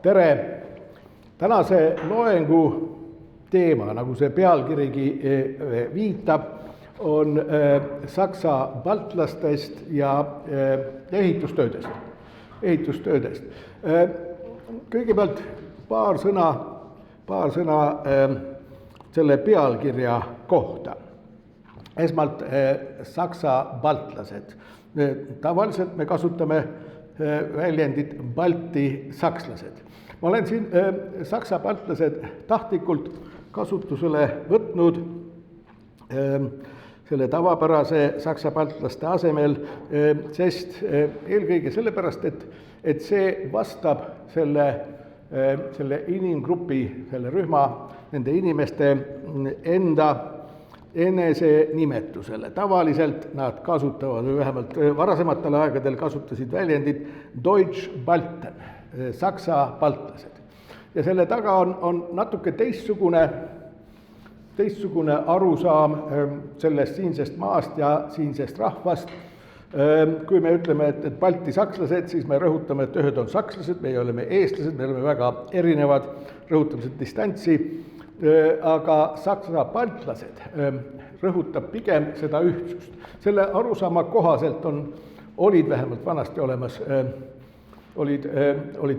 Tere! Tänase loengu teema, nagu see pealkirigi viitab, on Saksa baltlastest ja ehitustöödest. Kõigepealt paar sõna selle pealkirja kohta. Esmalt Saksa baltlased. Tavaliselt me kasutame väljendit Balti sakslased. Ma olen siin Saksa baltlased tahtlikult kasutusele võtnud selle tavapärase Saksa baltlaste asemel, sest eelkõige sellepärast, et see vastab selle inimgrupi, selle rühma, nende inimeste enda enesenimetusele. Tavaliselt nad kasutavad, või vähemalt varasematel aegadel kasutasid väljendit Deutsch Balten, Saksa baltlased. Ja selle taga on natuke teistsugune arusaam sellest siinsest maast ja siinsest rahvast. Kui me ütleme, et Balti sakslased, siis me rõhutame, et ühed on sakslased, meie oleme eestlased, me oleme väga erinevad, rõhutame seda distantsi, aga Saksa baltlased rõhutab pigem seda ühtsust. Selle arusaama kohaselt olid vähemalt vanasti olemas, olid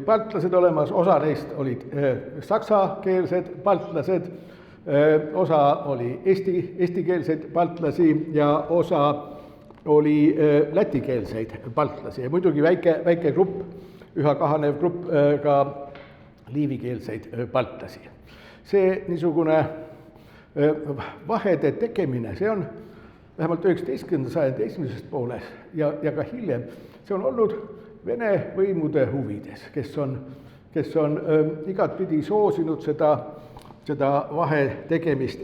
baltlased olemas, osa neist olid saksakeelsed baltlased, osa oli eestikeelseid baltlasi ja osa oli lätikeelseid baltlasi ja muidugi väike grupp, üha kahanev grupp ka liivikeelseid baltlasi. See niisugune vahede tegemine, see on vähemalt 19. sajandi esimeses pooles ja ka hiljem, see on olnud Vene võimude huvides, kes on igatpidi soosinud seda vahe tegemist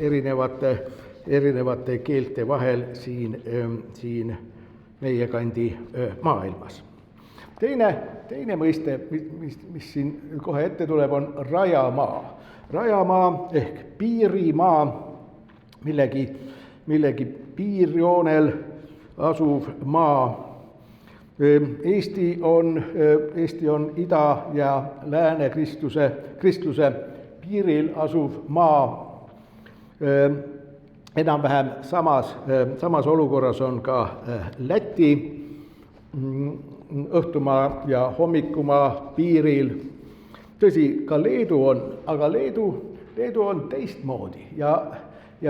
erinevate keelte vahel siin meie kandi maailmas. Teine mõiste, mis siin kohe ette tuleb, on rajamaa. Rajamaa ehk piirimaa, millegi piirjoonel asuv maa. Eesti on ida- ja lääne kristluse piiril asuv maa. Enam-vähem samas olukorras on ka Läti õhtumaa ja hommikumaa piiril. Tõsi, ka Leedu on, aga Leedu on teistmoodi ja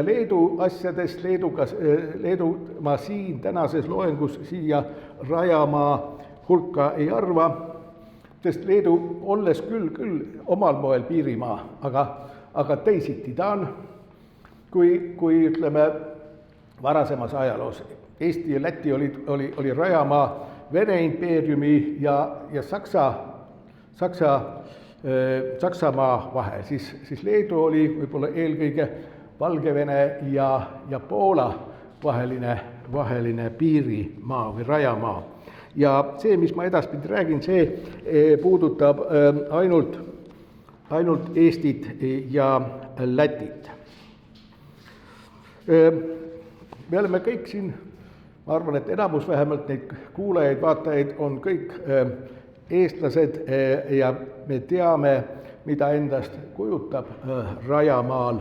Leedu asjadest Leedu ma siin tänases loengus siia rajamaa hulka ei arva, sest Leedu olles küll omal moel piirimaa, aga teisiti ta on, kui ütleme varasemas ajaloos. Eesti ja Läti oli rajamaa Vene impeeriumi ja Saksamaa vahel, siis Leedu oli võib-olla eelkõige Valgevene ja Poola vaheline piirimaa või rajamaa. Ja see, mis ma edaspidi räägin, see puudutab ainult Eestit ja Lätit. Me oleme kõik siin, ma arvan, et enamus vähemalt neid kuulajaid, vaatajaid on kõik eestlased ja me teame, mida endast kujutab rajamaal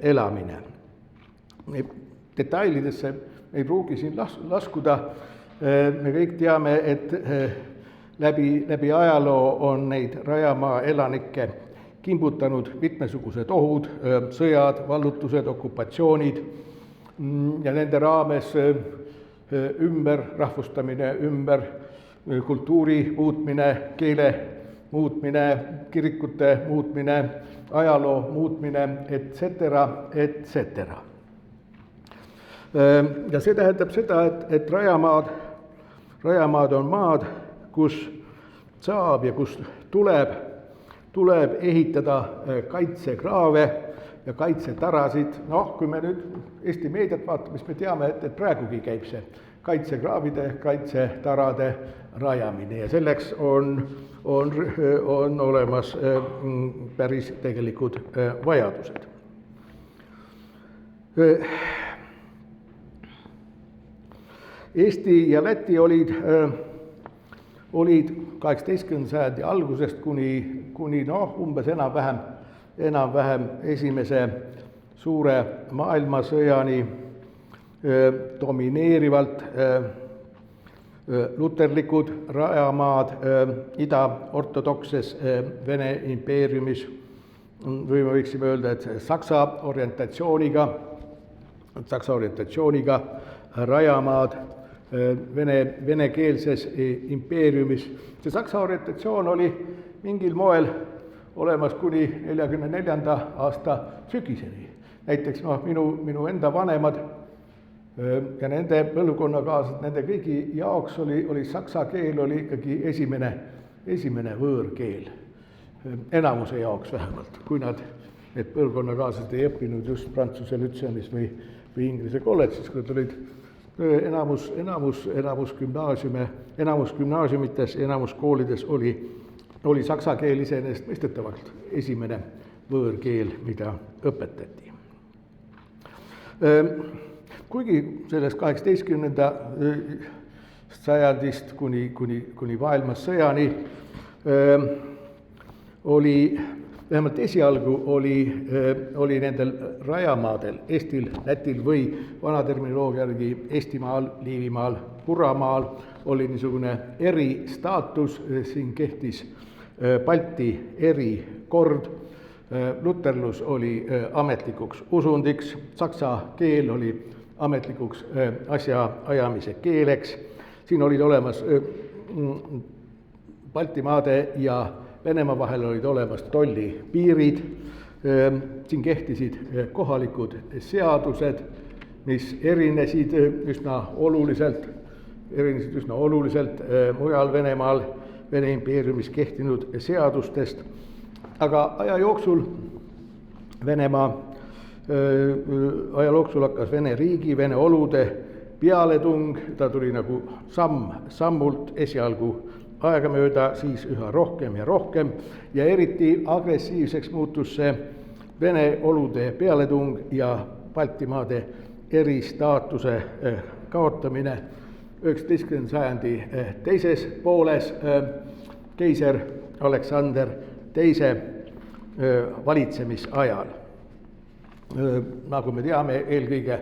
elamine. Detailidesse ei pruugi siin laskuda. Me kõik teame, et läbi ajaloo on neid rajamaa elanikke kimbutanud mitmesugused ohud, sõjad, vallutused, okupatsioonid ja nende raames ümberrahvustamine, kultuuri muutmine, keele muutmine, kirikute muutmine, ajaloo muutmine, etc. Ja see tähendab seda, et rajamaad on maad, kus saab ja kus tuleb ehitada kaitsekraave ja kaitsetarasid. Kui me nüüd Eesti meediat vaatame, siis me teame, et praegugi käib see kaitsekraavide, kaitsetarade rajamine ja selleks on olemas päris tegelikud vajadused. Eesti ja Läti olid olid 18. sajandi algusest kuni umbes enam-vähem esimese suure maailmasõjani domineerivalt luterlikud rajamaad ida-ortodokses Vene impeeriumis, või me võiksime öelda, et Saksa orientatsiooniga rajamaad venekeelses impeeriumis. See Saksa orientatsioon oli mingil moel olemas kuni 1944. aasta sügiseni. Näiteks minu enda vanemad ja nende põlvkonnakaaslased, nende kõigi jaoks oli saksa keel oli ikkagi esimene võõrkeel. Enamuse jaoks vähemalt, kui need põlvkonnakaaslased ei õppinud just Prantsuse lütseumis või Inglise kolledžis, kui nad olid enamus gümnaasiumites, enamus koolides oli saksa keel iseenesestmõistetavalt esimene võõrkeel, mida õpetati. Kuigi sellest 18. sajandist kuni maailmasõjani oli, vähemalt esialgu oli nendel rajamaadel, Eestil, Lätil või vana terminoloogia järgi Eestimaal, Liivimaal, Puramaal oli niisugune eristaatus, siin kehtis Balti erikord, luterlus oli ametlikuks usundiks, saksa keel oli ametlikuks asjaajamise keeleks, siin olid olemas Baltimaade ja Venemaa vahel olid olemas tollipiirid, siin kehtisid kohalikud seadused, mis erinesid üsna oluliselt mujal Venemaal, Vene impeeriumis kehtinud seadustest, aga aja jooksul hakkas Vene riigi, Vene olude pealetung, ta tuli nagu samm-sammult esialgu aegamööda, siis üha rohkem ja rohkem ja eriti agressiivseks muutus see Vene olude pealetung ja Baltimaade eristaatuse kaotamine 19. sajandi teises pooles keiser Aleksander II valitsemisajal. Nagu me teame, eelkõige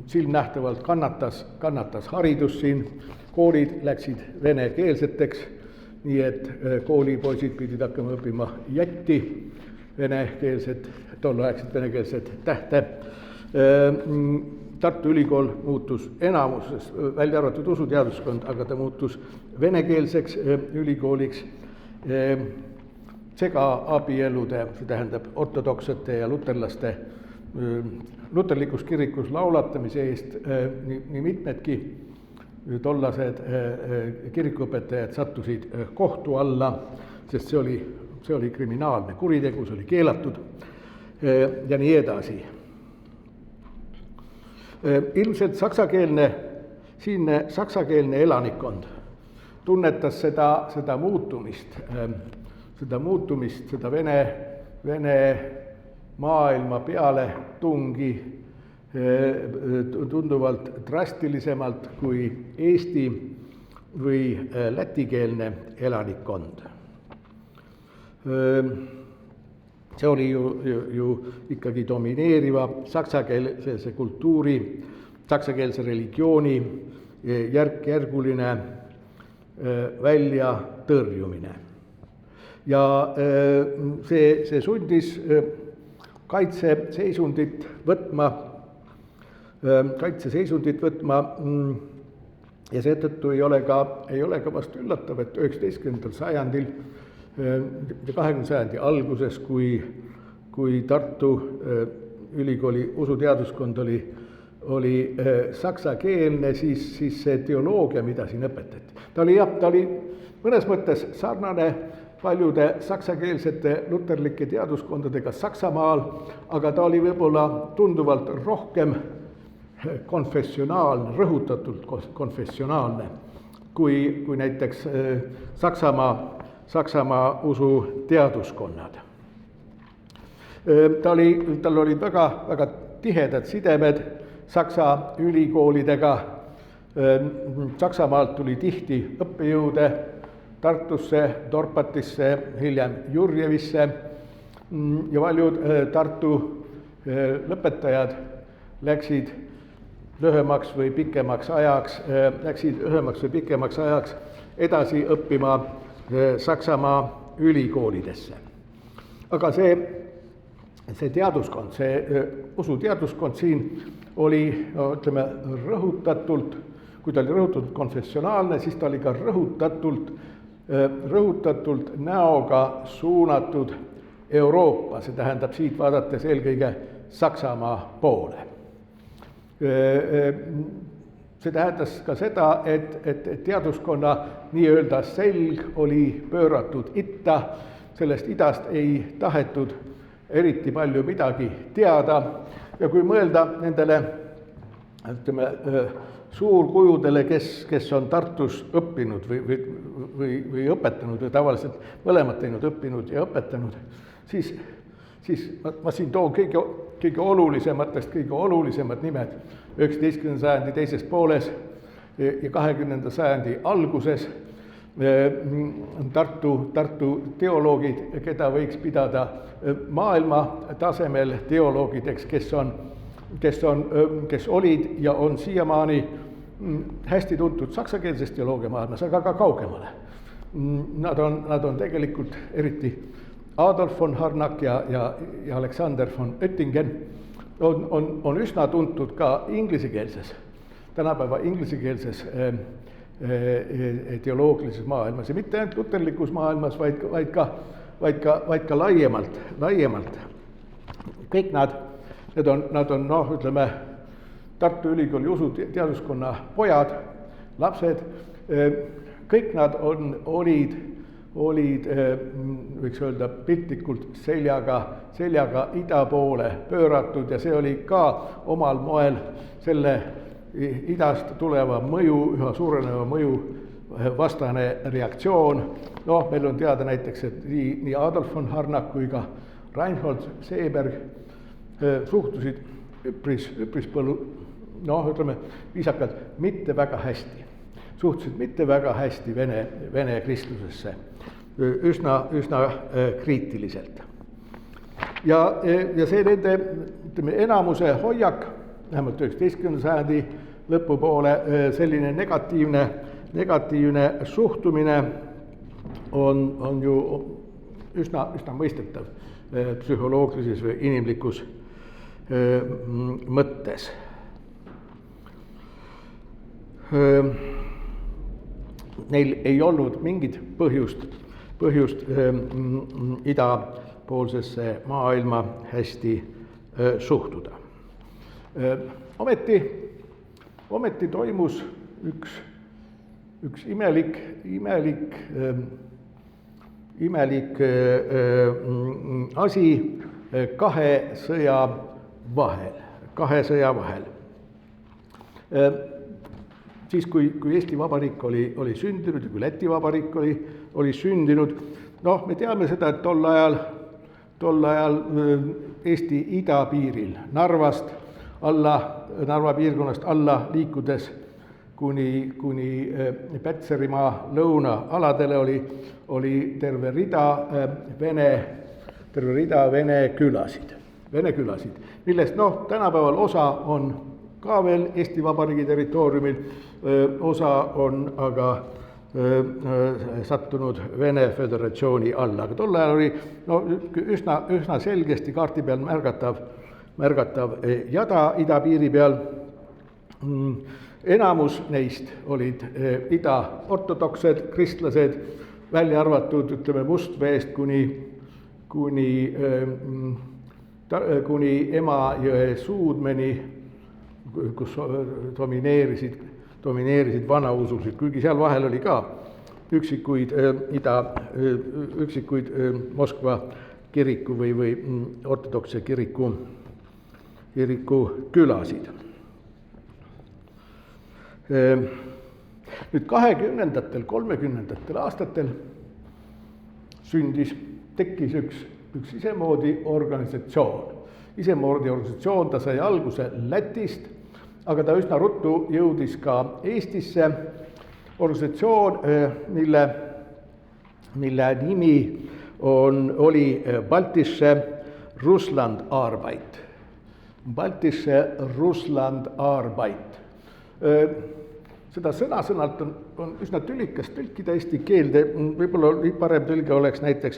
silmnähtavalt kannatas haridus siin, koolid läksid venekeelseteks, nii et koolipoisid pidid hakkama õppima jätti, venekeelset, tolleaegset venekeelset tähte. Tartu Ülikool muutus enamuses, välja arvatud usuteaduskond, aga ta muutus venekeelseks ülikooliks. Segaabielude, see tähendab ortodoksete ja luterlaste luterlikus kirikus laulatamise eest nii mitmedki tollased kirikuõpetajad sattusid kohtu alla, sest see oli kriminaalne kuritegu, see oli keelatud ja nii edasi. Ilmselt saksakeelne elanikkond tunnetas seda muutumist, seda Vene maailma peale tungi tunduvalt drastilisemalt kui eesti või lätikeelne elanikkond. See oli ju ikkagi domineeriva saksakeelse kultuuri, saksakeelse religiooni järk-järguline väljatõrjumine. Ja see sundis kaitseseisundit võtma ja seetõttu ei ole ka vast üllatav, et 19. sajandil ja 20. sajandi alguses, kui Tartu Ülikooli usuteaduskond oli saksakeelne, siis see teoloogia, mida siin õpetati, ta oli mõnes mõttes sarnane paljude saksakeelsete luterlike teaduskondadega Saksamaal, aga ta oli võib-olla tunduvalt rohkem konfessionaalne, rõhutatult konfessionaalne, kui näiteks Saksamaa usuteaduskonnad. Tal olid väga tihedad sidemed Saksa ülikoolidega, Saksamaalt tuli tihti õppejõude Tartusse, Dorpatisse, hiljem Jurjevisse ja paljud Tartu lõpetajad läksid lühemaks või pikemaks ajaks edasi õppima Saksamaa ülikoolidesse. Aga see teaduskond, see usuteaduskond siin oli, ütleme, rõhutatult, kui ta oli rõhutatult konfessionaalne, siis ta oli ka rõhutatult näoga suunatud Euroopa, see tähendab siit vaadates eelkõige Saksamaa poole. See tähendas ka seda, et teaduskonna nii-öelda selg oli pööratud itta, sellest idast ei tahetud eriti palju midagi teada ja kui mõelda nendele, ütleme, suurkujudele, kes on Tartus õppinud või õpetanud või tavaliselt mõlemad teinud, õppinud ja õpetanud, siis ma siin toon kõige olulisemad nimed 19. sajandi teises pooles ja 20. sajandi alguses Tartu teoloogid, keda võiks pidada maailma tasemel teoloogideks, kes olid ja on siiamaani hästi tuntud saksakeelses teoloogia maailmas, aga ka kaugemale. Nad on tegelikult eriti Adolf von Harnack ja Alexander von Oettingen on üsna tuntud ka inglisekeelses, tänapäeva inglisekeelses teoloogilises maailmas ja mitte ainult luterlikus maailmas, vaid ka laiemalt. Kõik nad on ütleme, Tartu Ülikooli usuteaduskonna pojad, lapsed, kõik nad olid, võiks öelda, piltlikult seljaga ida poole pööratud ja see oli ka omal moel selle idast tuleva mõju, üha suureneva mõju vastane reaktsioon. Meil on teada näiteks, et nii Adolf von Harnack kui ka Reinhold Seeberg suhtusid üpris ütleme viisakalt, mitte väga hästi vene kristlusesse, üsna kriitiliselt. Ja see nende, ütleme, enamuse hoiak, vähemalt 19. sajandi lõpupoole, selline negatiivne suhtumine on ju üsna mõistetav psühholoogilises või inimlikus mõttes. Neil ei olnud mingit põhjust idapoolsesse maailma hästi suhtuda. Ometi toimus üks imelik asi kahe sõja vahel. Siis, kui Eesti Vabariik oli sündinud ja kui Läti Vabariik oli sündinud, me teame seda, et tol ajal Eesti idapiiril Narva piirkonnast alla liikudes kuni Petserimaa lõunaaladele oli terve rida vene külasid, millest tänapäeval osa on ka veel Eesti Vabariigi territooriumil, osa on aga sattunud Vene Föderatsiooni alla, aga tol ajal oli üsna selgesti kaardi peal märgatav jada idapiiri peal. Enamus neist olid ida-ortodoksed kristlased, välja arvatud, ütleme, Mustveest kuni Emajõe suudmeni, kus domineerisid vanausulised, kuigi seal vahel oli ka üksikuid Moskva kiriku või ortodoksse kiriku külasid. Nüüd 20. 30. aastatel tekkis üks isemoodi organisatsioon. Ta sai alguse Lätist aga ta üsna ruttu jõudis ka Eestisse. Organisatsioon, mille nimi oli Baltische Russlandarbeit. Baltische Russlandarbeit. Seda sõna-sõnalt on üsna tülikas tõlkida eesti keelde, võib-olla parem tõlge oleks näiteks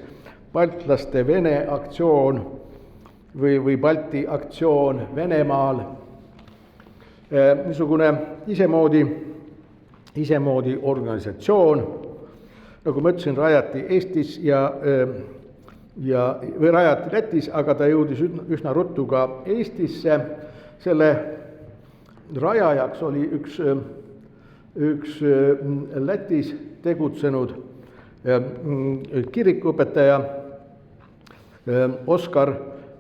baltlaste Vene aktsioon või Balti aktsioon Venemaal. Niisugune isemoodi organisatsioon, nagu ma ütlesin, rajati Eestis või rajati Lätis, aga ta jõudis üsna ruttu ka Eestisse. Selle rajajaks oli üks Lätis tegutsenud kirikuõpetaja Oskar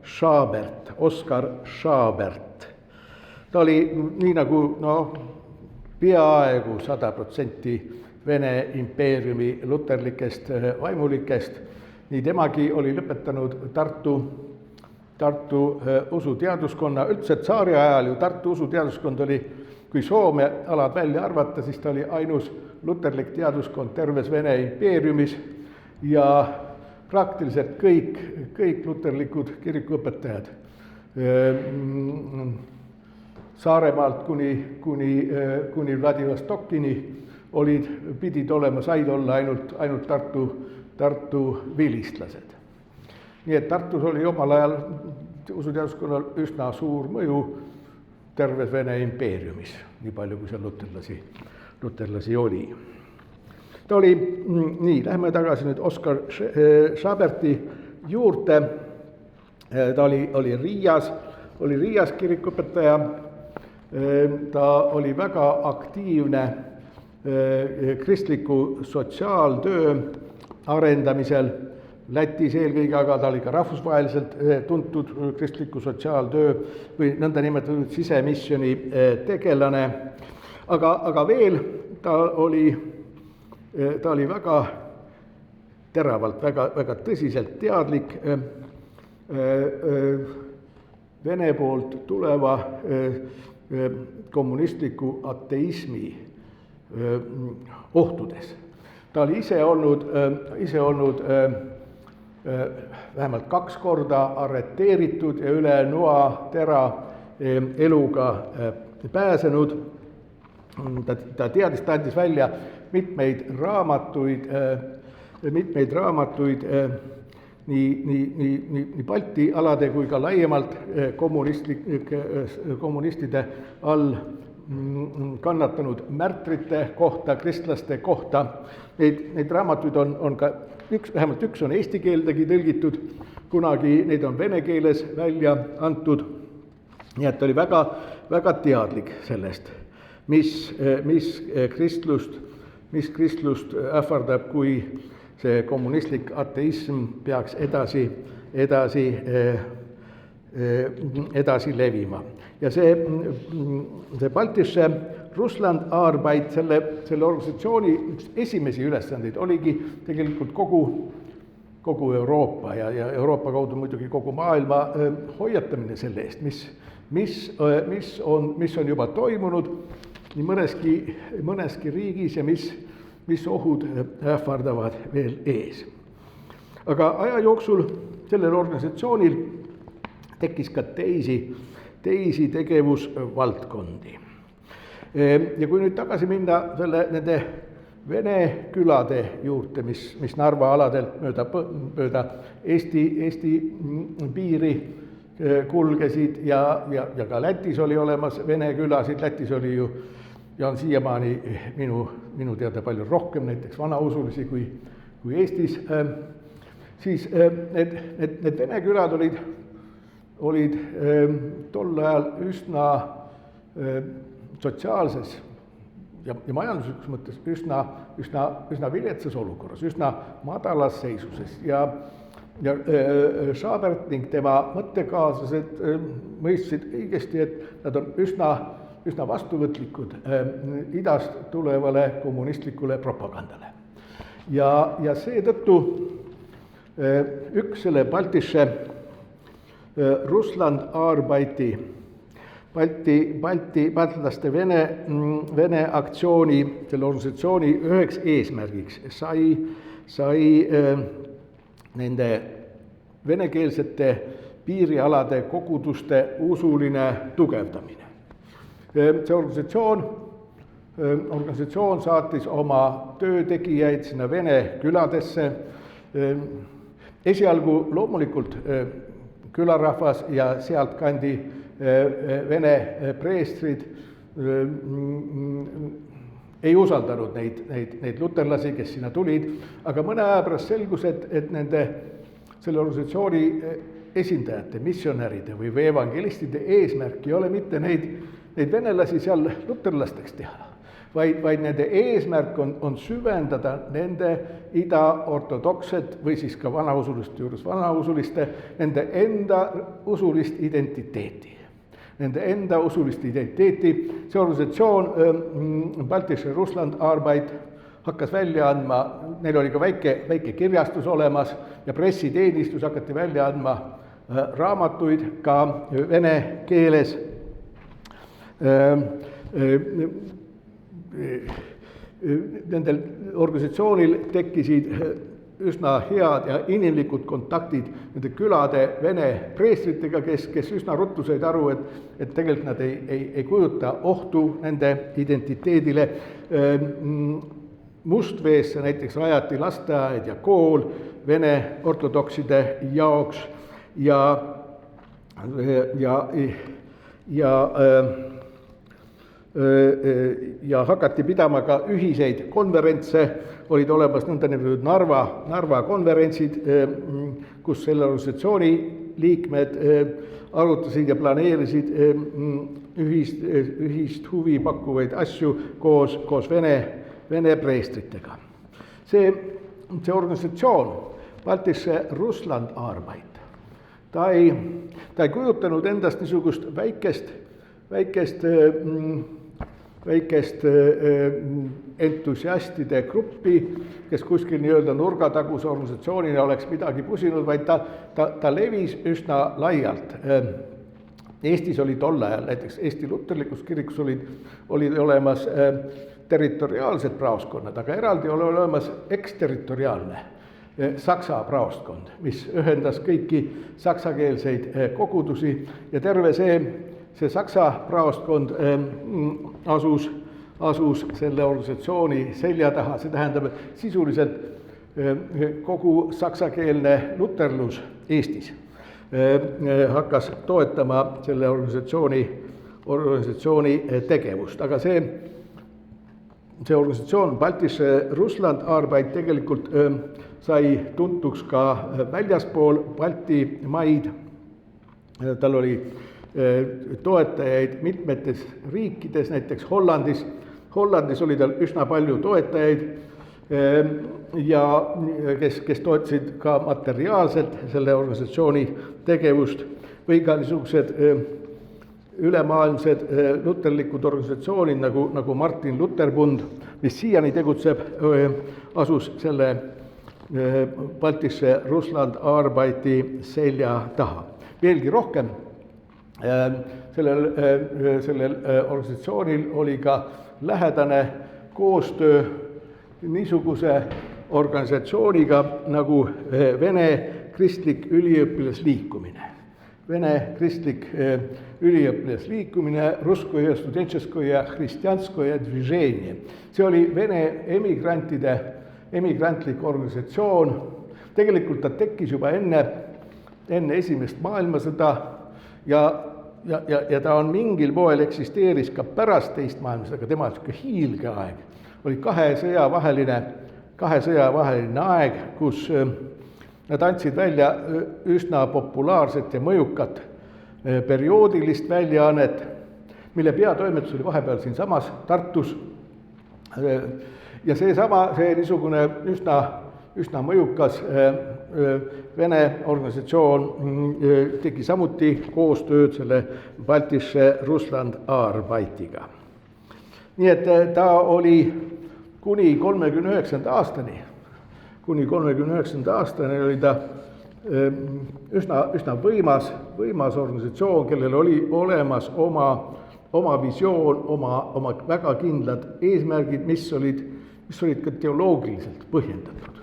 Schaabert. Ta oli nii nagu peaaegu 100% Vene impeeriumi luterlikest vaimulikest. Nii temagi oli lõpetanud Tartu usuteaduskonna, üldse tsaari ajal ju Tartu usuteaduskond oli, kui Soome alad välja arvata, siis ta oli ainus luterlik teaduskond terves Vene impeeriumis ja praktiliselt kõik luterlikud kirikuõpetajad Saaremaalt kuni Vladivostokini pidid olema, said olla ainult Tartu vilistlased. Nii et Tartus oli omal ajal usuteaduskonnal üsna suur mõju terves Vene impeeriumis, nii palju kui seal luterlasi oli. Ta oli, lähme tagasi nüüd Oskar Schaaberti juurde. Ta oli Riias kirikuõpetaja. Ta oli väga aktiivne kristliku sotsiaaltöö arendamisel Lätis eelkõige, aga ta oli ka rahvusvaheliselt tuntud kristliku sotsiaaltöö või nõndanimetatud sisemisjoni tegelane. Aga veel ta oli väga teravalt, väga tõsiselt teadlik Vene poolt tuleva kommunistliku ateismi ohtudes. Ta oli ise olnud vähemalt 2 korda arreteeritud ja üle noatera eluga pääsenud. Ta andis välja mitmeid raamatuid nii Balti alade kui ka laiemalt kommunistide all kannatanud märtrite kohta, kristlaste kohta. Neid raamatuid on ka vähemalt üks on eesti keeldegi tõlgitud, kunagi neid on vene keeles välja antud. Nii et oli väga teadlik sellest, mis kristlust ähvardab, kui see kommunistlik ateism peaks edasi levima. Ja see Baltische Russlandarbeit, selle organisatsiooni üks esimesi ülesandeid oligi tegelikult kogu Euroopa ja Euroopa kaudu muidugi kogu maailma hoiatamine selle eest, mis on juba toimunud nii mõneski riigis ja mis ohud ähvardavad veel ees. Aga aja jooksul sellel organisatsioonil tekkis ka teisi tegevusvaldkondi. Ja kui nüüd tagasi minna nende Vene külade juurde, mis Narva aladelt mööda Eesti piiri kulgesid ja ka Lätis oli olemas Vene külasid, Lätis oli ju ja on siiamaani minu teada palju rohkem näiteks vanausulisi kui Eestis, siis need Vene külad olid tol ajal üsna sotsiaalses ja majanduslikus mõttes üsna viletsas olukorras, üsna madalas seisuses ja Schaabert ning tema mõttekaaslased mõistsid õigesti, et nad on üsna vastuvõtlikud idast tulevale kommunistlikule propagandale. Ja seetõttu üks selle Baltische Russlandarbeiti baltlaste Vene aktsiooni, selle organisatsiooni üheks eesmärgiks sai nende venekeelsete piirialade koguduste usuline tugevdamine. See organisatsioon saatis oma töötegijaid sinna vene küladesse. Esialgu loomulikult külarahvas ja sealtkandi vene preestrid ei usaldanud neid luterlasi, kes sinna tulid, aga mõne aja pärast selgus, et selle organisatsiooni esindajate, missionäride või evangelistide eesmärk ei ole mitte neid venelasi seal luterlasteks teha, vaid nende eesmärk on süvendada nende idaortodokset või siis ka vanausuliste juures vanausuliste, nende enda usulist identiteeti. See organisatsioon, Baltische Russland Arbeit, hakkas välja andma, neil oli ka väike kirjastus olemas ja pressiteenistus hakati välja andma raamatuid ka vene keeles. Nendel organisatsioonil tekkisid üsna head ja inimlikud kontaktid nende külade vene preestritega, kes üsna ruttu said aru, et tegelikult nad ei kujuta ohtu nende identiteedile. Mustveesse näiteks rajati lasteaed ja kool vene ortodokside jaoks ja hakati pidama ka ühiseid konverentse, olid olemas nõndanimetatud Narva konverentsid, kus selle organisatsiooni liikmed arutasid ja planeerisid ühist huvi pakkuvaid asju koos vene preestritega. See organisatsioon, Baltische Russland Arbeit, ta ei kujutanud endast niisugust väikest entusiastide gruppi, kes kuskil nii-öelda nurgataguse organisatsioonina oleks midagi pusinud, vaid ta levis üsna laialt. Eestis oli tol ajal, näiteks Eesti luterlikus kirikus olid olemas territoriaalsed praoskonnad, aga eraldi oli olemas eksterritoriaalne saksa praostkond, mis ühendas kõiki saksakeelseid kogudusi ja terve see saksa praostkond asus selle organisatsiooni selja taha, see tähendab, et sisuliselt kogu saksakeelne luterlus Eestis hakkas toetama selle organisatsiooni tegevust, aga see organisatsioon Baltische Russland Arbeit tegelikult sai tuntuks ka väljaspool Balti maid, tal oli toetajaid mitmetes riikides, näiteks Hollandis oli tal üsna palju toetajaid ja kes toetasid ka materiaalselt selle organisatsiooni tegevust või ka niisugused ülemaailmsed luterlikud organisatsioonid nagu Martin Luther Bund, mis siiani tegutseb, asus selle Baltische Russland Arbeiti selja taha. Veelgi rohkem, sellel organisatsioonil oli ka lähedane koostöö niisuguse organisatsiooniga nagu Vene kristlik üliõpilasliikumine. Vene kristlik üliõpilasliikumine, Russkoje studentskoje hristianskoje dviženje. See oli Vene emigrantlik organisatsioon. Tegelikult ta tekkis juba enne esimest maailmasõda ja ta on mingil moel eksisteeris ka pärast teist maailmasõda, aga tema hiilgeaeg oli kahe sõja vaheline aeg, kus nad andsid välja üsna populaarset ja mõjukat perioodilist väljaannet, mille peatoimetus oli vahepeal siinsamas Tartus. Ja see niisugune üsna mõjukas Vene organisatsioon tegi samuti koostööd selle Baltische Russland Arbeitiga. Nii et ta oli kuni 39. aastani oli ta üsna võimas organisatsioon, kellel oli olemas oma visioon, oma väga kindlad eesmärgid, mis olid ka teoloogiliselt põhjendatud.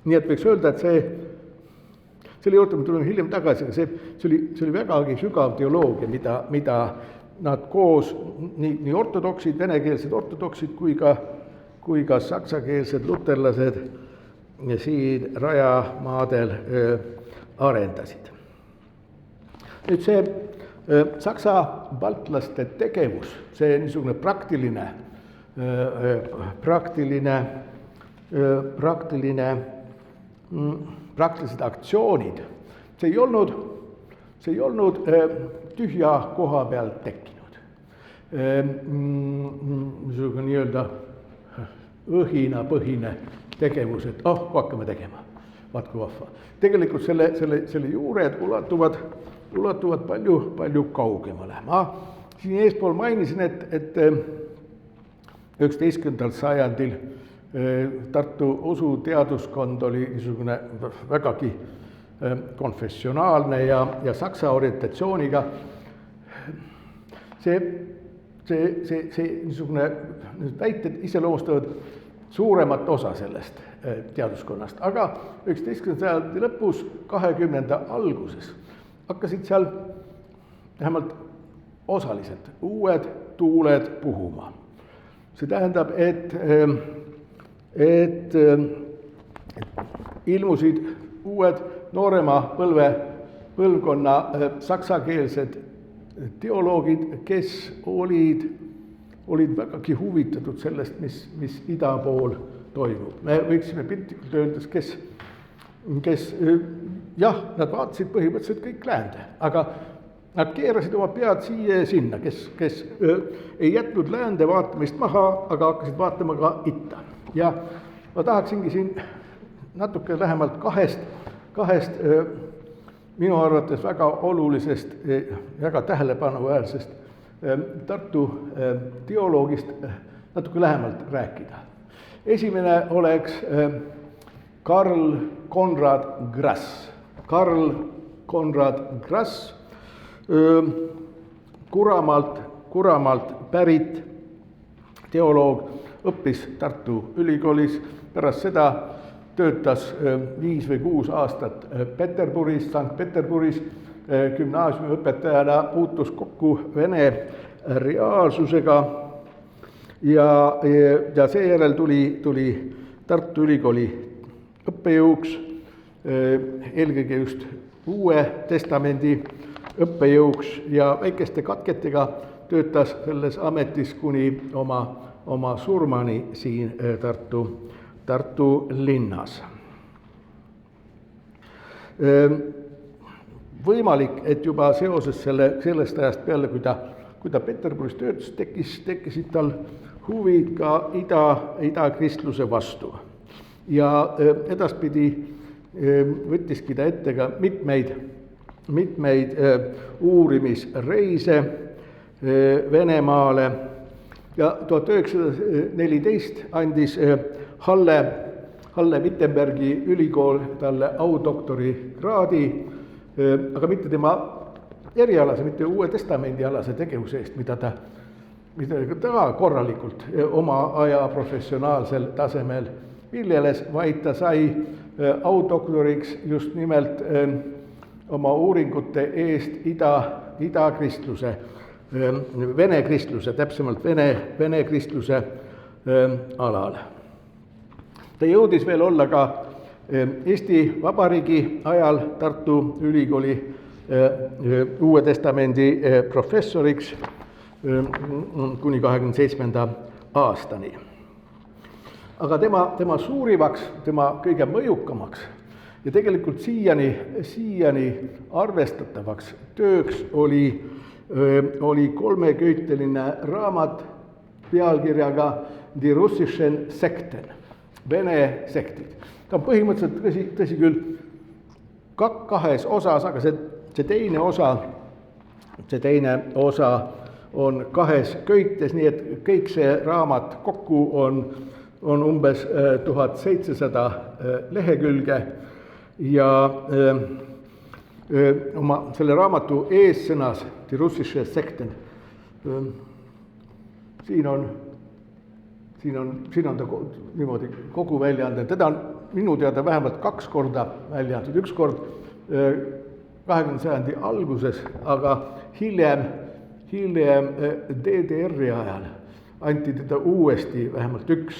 Nii et võiks öelda, et selle juurde me tuleme hiljem tagasi, aga see oli vägagi sügav teoloogia, mida nad koos, nii ortodoksid, venekeelsed ortodoksid kui ka saksakeelsed luterlased siin rajamaadel arendasid. Nüüd see saksa baltlaste tegevus, see niisugune praktilised aktsioonid, see ei olnud tühja koha peal tekkinud. Niisugune nii-öelda õhinapõhine tegevus, et hakkame tegema, vaat kui vahva. Tegelikult selle juured ulatuvad palju kaugemale. Ma siin eespool mainisin, et 19. sajandil Tartu usuteaduskond oli niisugune vägagi konfessionaalne ja saksa orientatsiooniga. See niisugune väited iseloomustavad suuremat osa sellest teaduskonnast, aga 19. sajandi lõpus, 20. alguses hakkasid seal vähemalt osaliselt uued tuuled puhuma. See tähendab, et ilmusid uued noorema põlvkonna saksakeelsed teoloogid, kes olid vägagi huvitatud sellest, mis ida pool toimub. Me võiksime piltlikult öeldes, kes nad vaatasid põhimõtteliselt kõik läände, aga nad keerasid oma pead siia ja sinna, kes ei jätnud läände vaatamist maha, aga hakkasid vaatama ka itta. Ja ma tahaksingi siin natuke lähemalt kahest minu arvates väga olulisest, väga tähelepanuväärsest Tartu teoloogist natuke lähemalt rääkida. Esimene oleks Karl Konrad Grass. Karl Konrad Grass, Kuramaalt pärit teoloog, õppis Tartu ülikoolis, pärast seda töötas 5 või 6 aastat Peterburis, Sankt-Peterburis gümnaasiumiõpetajana, puutus kokku Vene reaalsusega ja seejärel tuli Tartu Ülikooli õppejõuks, eelkõige just Uue Testamendi õppejõuks ja väikeste katketega töötas selles ametis kuni oma surmani siin Tartu linnas. Võimalik, et juba seoses sellest ajast peale, kui ta Peterburis töötas, tekkisid tal huvid ka idakristluse vastu. Ja edaspidi võttiski ta ette ka mitmeid uurimisreise Venemaale ja 1914 andis Halle Wittenbergi ülikool talle audoktori kraadi, aga mitte tema erialase, mitte Uue Testamendi alase tegevuse eest, mida ta korralikult oma aja professionaalsel tasemel viljeles, vaid ta sai audoktoriks just nimelt oma uuringute eest idakristluse, vene kristluse, täpsemalt vene kristluse alal. Ta jõudis veel olla ka Eesti Vabariigi ajal Tartu Ülikooli Uue Testamendi professoriks kuni 27. aastani. Aga tema suurimaks, tema kõige mõjukamaks ja tegelikult siiani arvestatavaks tööks oli 3-köiteline raamat pealkirjaga Die russischen Sekten, Vene sektid. Ta on põhimõtteliselt, tõsi küll, 2 osas, aga see teine osa on 2 köites, nii et kõik see raamat kokku on umbes 1700 lehekülge ja oma selle raamatu eessõnas Die russische Sekten. Siin on ta niimoodi kogu välja antud. Teda on minu teada vähemalt 2 korda välja antud. Üks kord 20. sajandi alguses, aga hiljem DDR-i ajal anti teda uuesti vähemalt üks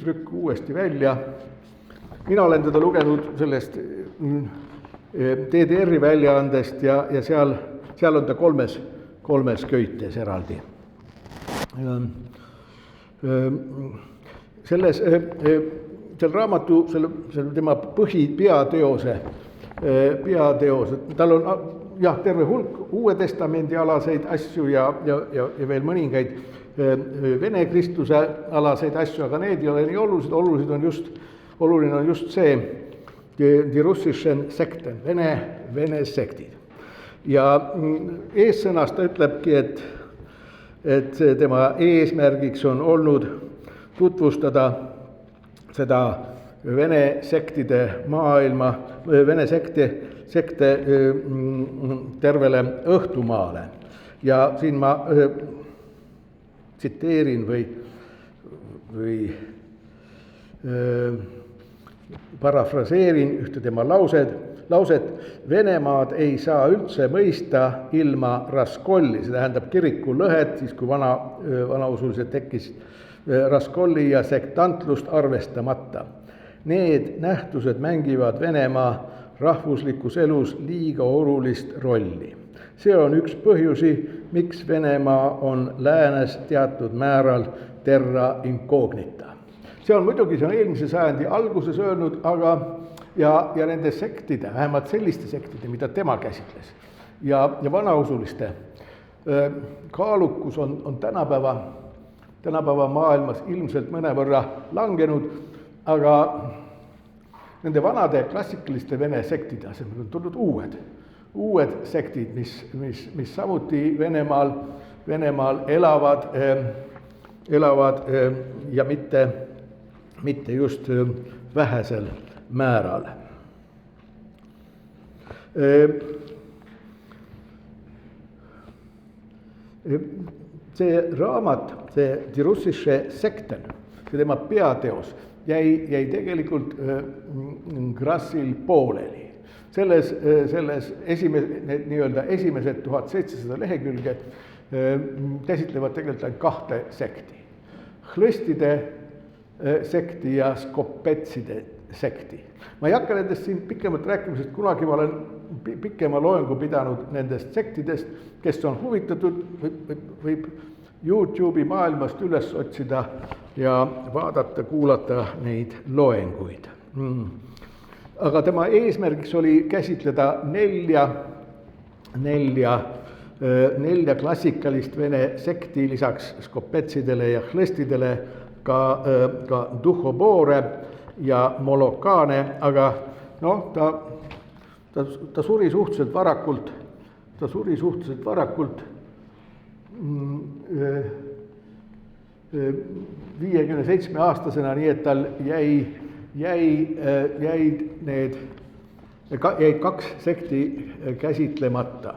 trükk uuesti välja. Mina olen teda lugenud sellest DDR-i väljaandest ja seal on ta kolmes köites eraldi. Seal raamatu, tema peateose, tal on terve hulk Uue Testamendi alaseid asju ja veel mõningaid Vene kristluse alaseid asju, aga need ei ole nii oluline on just see Die russischen Sekten, Vene sektid. Ja eessõnas ta ütlebki, et tema eesmärgiks on olnud tutvustada seda Vene sektide maailma, Vene sekte tervele õhtumaale. Ja siin ma tsiteerin või parafraseerin ühte tema lauset, Venemaad ei saa üldse mõista ilma Raskolli, see tähendab kiriku lõhet, siis kui vanausuliselt tekkis Raskolli ja sektantlust arvestamata. Need nähtused mängivad Venemaa rahvuslikus elus liiga olulist rolli. See on üks põhjusi, miks Venemaa on läänes teatud määral terra incognita. See on eelmise sajandi alguses öelnud, aga ja nende sektide, vähemalt selliste sektide, mida tema käsitles, ja vanausuliste kaalukus on tänapäeva maailmas ilmselt mõnevõrra langenud, aga nende vanade klassikaliste Vene sektide asemel on tulnud uued sektid, mis samuti Venemaal elavad ja mitte just vähesel määral. See raamat, see Die russische Sekten, see tema peateos, jäi tegelikult Grassil pooleli. Selles esimesed 1700 lehekülge käsitlevad tegelikult ainult 2 sekti. Hlõstide sekti ja skopetside sekti. Ma ei hakka nendest siin pikemalt rääkima, sest kunagi ma olen pikema loengu pidanud nendest sektidest, kes on huvitatud, võib YouTube'i maailmast üles otsida ja vaadata, kuulata neid loenguid. Aga tema eesmärgiks oli käsitleda nelja klassikalist Vene sekti, lisaks skopetsidele ja hlõstidele, ka Duhobore ja Molokane, aga ta suri suhteliselt varakult 57-aastasena, nii et tal jäid 2 sekti käsitlemata.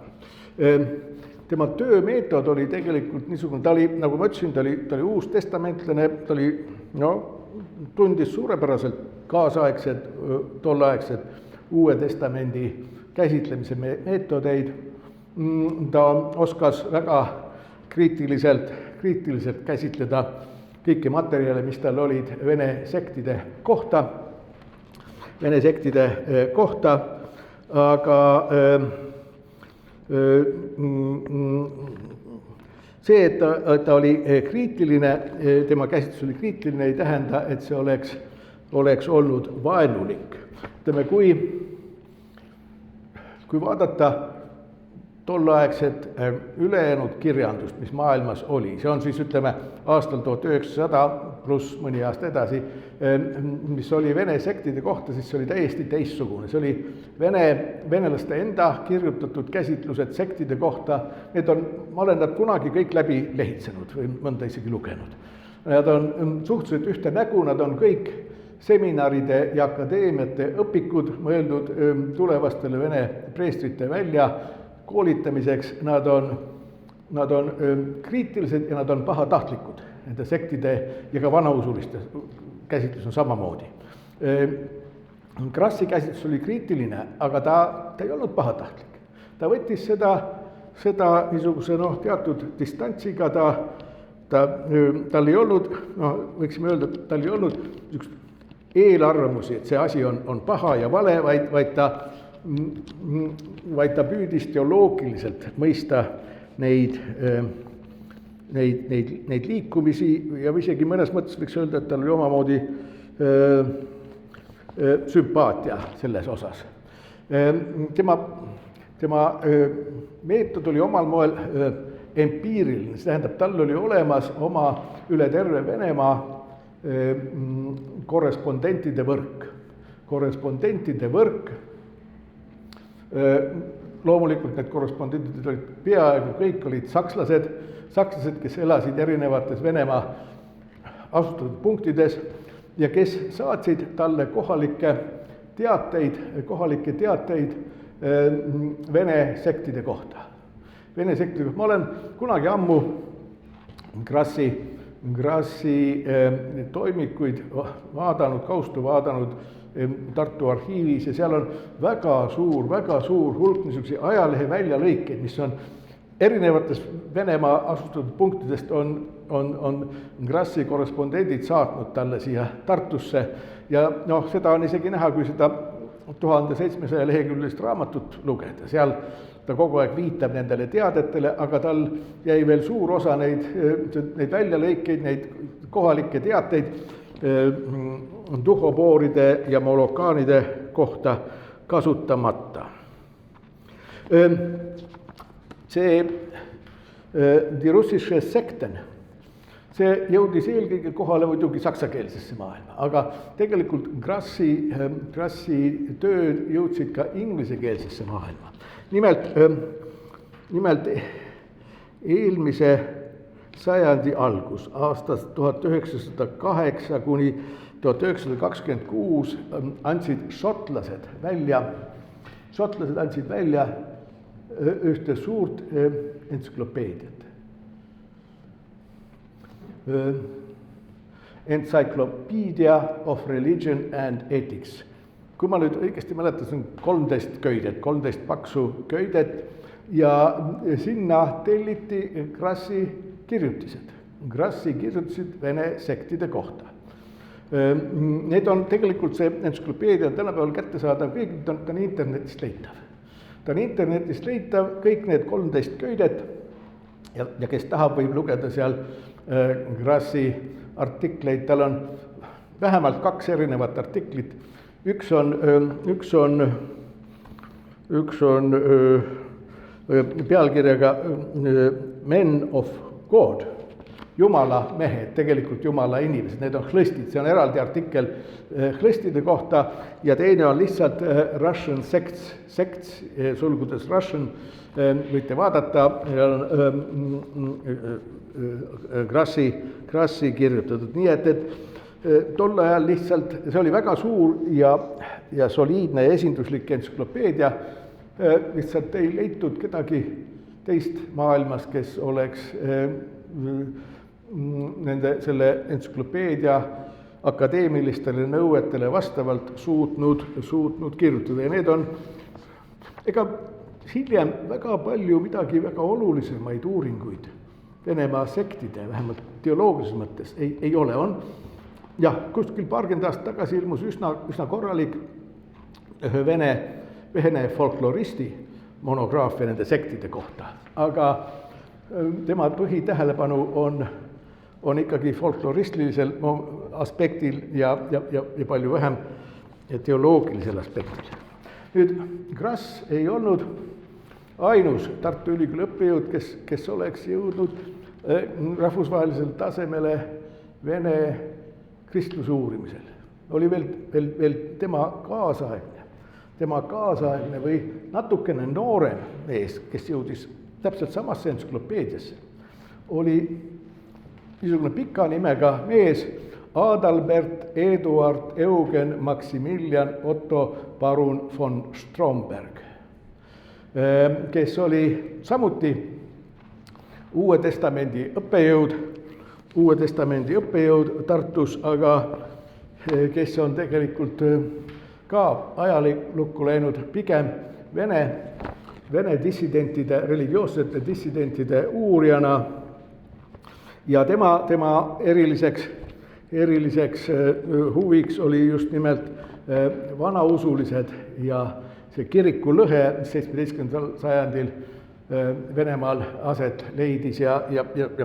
Tema töömeetod oli tegelikult niisugune, ta oli, nagu ma ütlesin, ta oli uustestamentlane, tundis suurepäraselt tolleaegset Uue Testamendi käsitlemise meetodeid. Ta oskas väga kriitiliselt käsitleda kõiki materjale, mis tal olid Vene sektide kohta, aga see, et ta oli kriitiline, tema käsitlus oli kriitiline, ei tähenda, et see oleks olnud vaenulik. Ütleme, kui vaadata tolleaegset ülejäänud kirjandust, mis maailmas oli, see on siis aastal 1900 pluss mõni aasta edasi, mis oli Vene sektide kohta, siis see oli täiesti teistsugune. See oli venelaste enda kirjutatud käsitlused sektide kohta. Ma olen nad kunagi kõik läbi lehitsenud või mõnda isegi lugenud. Nad on suhteliselt ühte nägu, nad on kõik seminaride ja akadeemiate õpikud mõeldud tulevastele vene preestrite välja koolitamiseks. Nad on kriitilised ja nad on pahatahtlikud. Nende sektide ja ka vanausuliste käsitlus on samamoodi. Krassi käsitlus oli kriitiline, aga ta ei olnud pahatahtlik. Ta võttis seda niisuguse teatud distantsiga, tal ei olnud, võiksime öelda, tal ei olnud üks eelarvamusi, et see asi on paha ja vale, vaid ta püüdis teoloogiliselt mõista neid liikumisi ja isegi mõnes mõttes võiks öelda, et tal oli omamoodi sümpaatia selles osas. Tema meetod oli omal moel empiiriline, see tähendab, tal oli olemas oma üle terve Venemaa korrespondentide võrk. Loomulikult need korrespondentid olid peaaegu kõik olid sakslased, kes elasid erinevates Venemaa asustatud punktides ja kes saatsid talle kohalikke teateid vene sektide kohta. Ma olen kunagi ammu Krassi toimikuid kaustu vaadanud Tartu arhiivis ja seal on väga suur hulk niisuguseid ajalehe väljalõikeid, mis on erinevates Venemaa asustatud punktidest on Krassi korrespondendid saatnud talle siia Tartusse ja seda on isegi näha, kui seda 1700 leheküljelist raamatut lugeda. Seal ta kogu aeg viitab nendele teadetele, aga tal jäi veel suur osa neid väljalõikeid, neid kohalikke teateid tuhhobooride ja molokaanide kohta kasutamata. See Die russische Sekten, see jõudis eelkõige kohale muidugi saksakeelsesse maailma, aga tegelikult Krassi tööd jõudsid ka inglisekeelsesse maailma. Nimelt eelmise sajandi algus, aastast 1908 kuni 1926 šotlased andsid välja ühte suurt entsüklopeediat. Encyclopedia of Religion and Ethics. Kui ma nüüd õigesti mäletan, see on 13 paksu köidet ja sinna telliti Krassi kirjutised vene sektide kohta. Need on tegelikult, see entsüklopeedia on tänapäeval kättesaadav, kõik ta on internetist leitav. Ta on internetist leitav, kõik need 13 köidet ja kes tahab, võib lugeda seal Krassi artikleid, tal on vähemalt 2 erinevat artiklit. Üks on pealkirjaga Men of God, Jumala mehed, tegelikult Jumala inimesed, need on hlõstid, see on eraldi artikkel hlõstide kohta ja teine on lihtsalt Russian sects, sulgudes Russian, võite vaadata, Krassi kirjutatud, nii et tol ajal lihtsalt, see oli väga suur ja soliidne ja esinduslik entsüklopeedia, lihtsalt ei leitud kedagi teist maailmas, kes oleks selle entsüklopeedia akadeemilistele nõuetele vastavalt suutnud kirjutada ja need on, ega hiljem väga palju midagi väga olulisemaid uuringuid Venemaa sektide, vähemalt teoloogilises mõttes ei ole, on jah, kuskil paarkümmend aastat tagasi ilmus üsna korralik ühe vene folkloristi monograafia nende sektide kohta, aga tema põhitähelepanu on ikkagi folkloristilisel aspektil ja palju vähem teoloogilisel aspektil. Nüüd, Krass ei olnud ainus Tartu Ülikooli õppejõud, kes oleks jõudnud rahvusvahelisel tasemele vene kristluse uurimisel. Oli veel tema kaasaegne või natukene noorem mees, kes jõudis täpselt samasse entsüklopeediasse, oli niisugune pika nimega mees, Adalbert Eduard Eugen Maximilian Otto Parun von Stromberg, kes oli samuti Uue Testamendi õppejõud Tartus, aga kes on tegelikult ka ajalukku läinud pigem Vene dissidentide, religioossete dissidentide uurijana ja tema eriliseks huviks oli just nimelt vanausulised ja see kirikulõhe 17. sajandil Venemaal aset leidis ja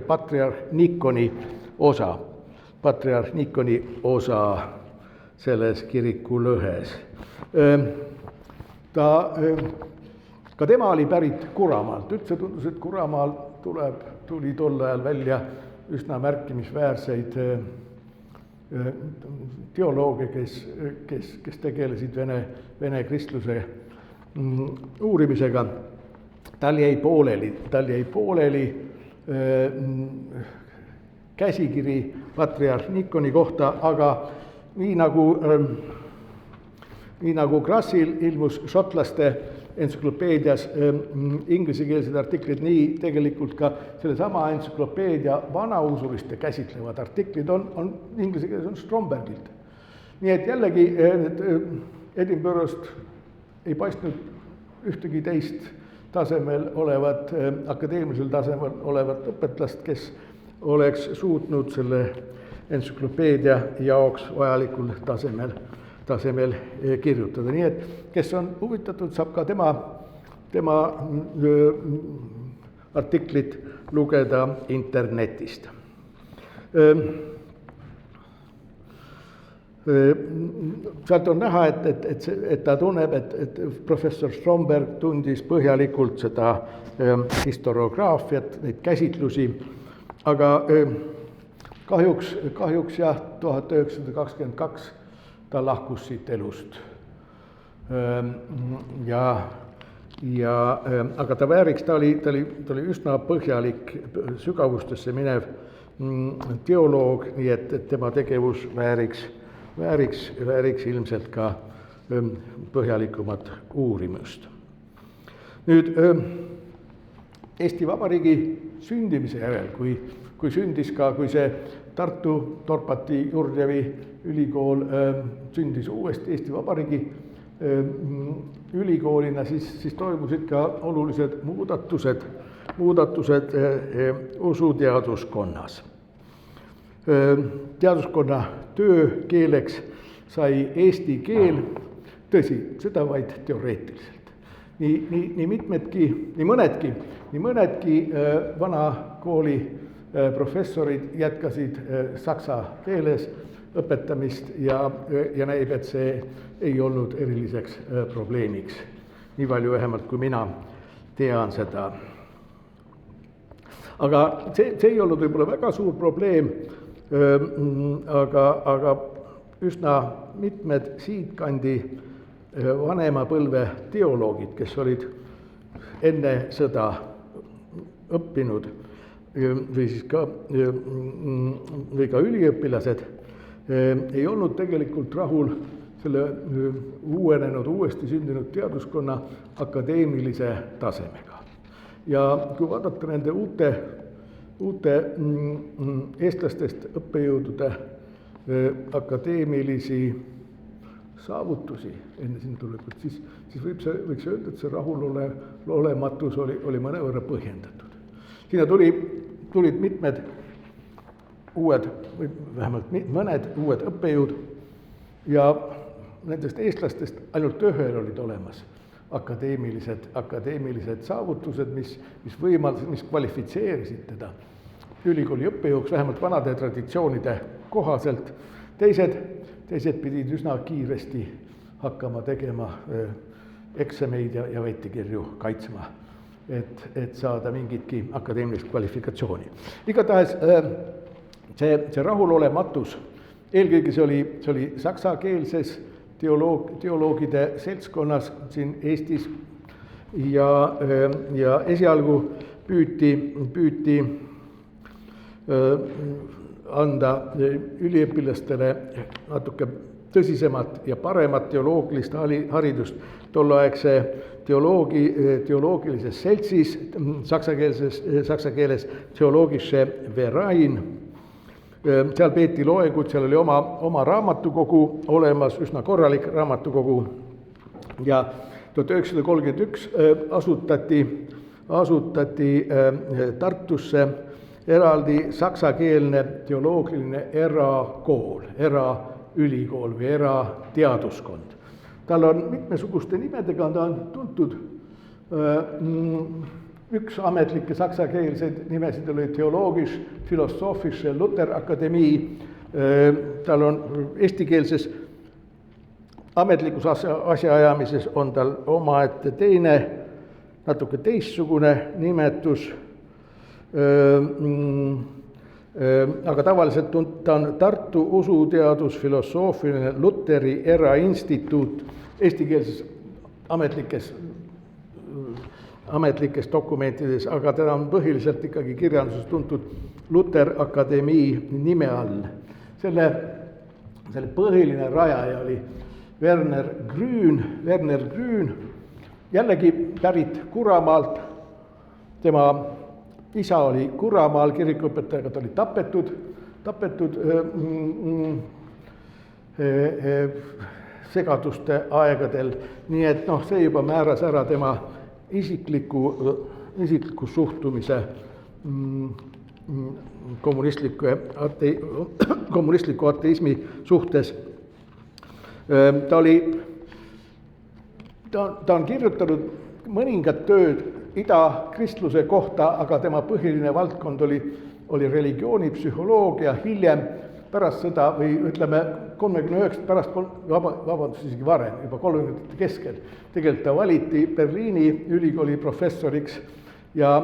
patriarh Nikoni osa selles kirikulõhes. Ka tema oli pärit Kuramaalt, üldse tundus, et Kuramaal tuli tol ajal välja üsna märkimisväärseid teolooge, kes tegelesid vene kristluse uurimisega. Tal jäi pooleli käsikiri patriarh Nikoni kohta, aga nii nagu Krassil ilmus šotlaste entsüklopeedias inglisekeelsed artiklid, nii tegelikult ka sellesama entsüklopeedia vanausuliste käsitlevad artiklid on inglise keeles on Strombergilt. Nii et jällegi Edinburgh'st ei paistnud ühtegi teist akadeemilisel tasemel olevat õpetlast, kes oleks suutnud selle entsüklopeedia jaoks vajalikul tasemel kirjutada. Nii et kes on huvitatud, saab ka tema artiklit lugeda internetist. Sealt on näha, et ta tunneb, et professor Stromberg tundis põhjalikult seda historiograafiat, neid käsitlusi, aga kahjuks jah, 1922 ta lahkus siit elust. Aga ta oli üsna põhjalik, sügavustesse minev teoloog, nii et tema tegevus vääriks ilmselt ka põhjalikumat uurimust. Nüüd Eesti Vabariigi sündimise järel, kui see Tartu Dorpati Jurjevi ülikool sündis uuesti Eesti Vabariigi ülikoolina, siis toimusid ka olulised muudatused usuteaduskonnas. Teaduskonna töökeeleks sai eesti keel, tõsi, seda vaid teoreetiliselt. Nii mõnedki vana kooli professorid jätkasid saksa keeles õpetamist ja näib, et see ei olnud eriliseks probleemiks. Nii palju vähemalt, kui mina tean seda. Aga see ei olnud võib-olla väga suur probleem, aga üsna mitmed siitkandi vanema põlve teoloogid, kes olid enne sõda õppinud või ka üliõpilased, ei olnud tegelikult rahul selle uuenenud, uuesti sündinud teaduskonna akadeemilise tasemega. Ja kui vaadata nende uute eestlastest õppejõudude akadeemilisi saavutusi enne siin tulekut, siis võiks öelda, et see rahulolematus oli mõnevõrra põhjendatud. Sinna tulid mitmed uued, või vähemalt mõned uued õppejõud ja nendest eestlastest ainult ühel olid olemas akadeemilised saavutused, mis kvalifitseerisid teda ülikooli õppejõuks, vähemalt vanade traditsioonide kohaselt. Teised pidid üsna kiiresti hakkama tegema eksameid ja vetikirju kaitsma, et saada mingitki akadeemilist kvalifikatsiooni. Igatahes see rahulolematus, eelkõige see oli saksakeelses teoloogide seltskonnas siin Eestis ja esialgu püüti anda üliõpilastele natuke tõsisemat ja paremat teoloogilist haridust tolleaegse teoloogilises seltsis, saksa keeles Theologische Verein. Seal peeti loengut, seal oli oma raamatukogu olemas, üsna korralik raamatukogu ja 1931 asutati Tartusse eraldi saksakeelne teoloogiline erakool, eraülikool või erateaduskond. Tal on mitmesuguste nimedega, ta on tuntud. Üks ametlikke saksakeelseid nimesid oli Theologisch-Philosophische Lutherakademii. Tal on eestikeelses ametlikus asjaajamises on tal omaette teine, natuke teistsugune nimetus. Aga tavaliselt ta on Tartu usuteadusfilosoofiline Luteri erainstituut eestikeelses ametlikes dokumentides, aga teda on põhiliselt ikkagi kirjanduses tuntud Luther Akadeemii nime all. Selle põhiline rajaja oli Werner Grün, jällegi pärit Kuramaalt. Tema isa oli Kuramaal kirikuõpetajaga, ta oli tapetud segaduste aegadel, nii et see juba määras ära tema isikliku suhtumise kommunistliku ateismi suhtes. Ta on kirjutanud mõningad tööd idakristluse kohta, aga tema põhiline valdkond oli religioonipsühholoogia. Hiljem pärast sõda või ütleme 39, isegi varem, juba 30 keskel, tegelikult ta valiti Berliini ülikooli professoriks ja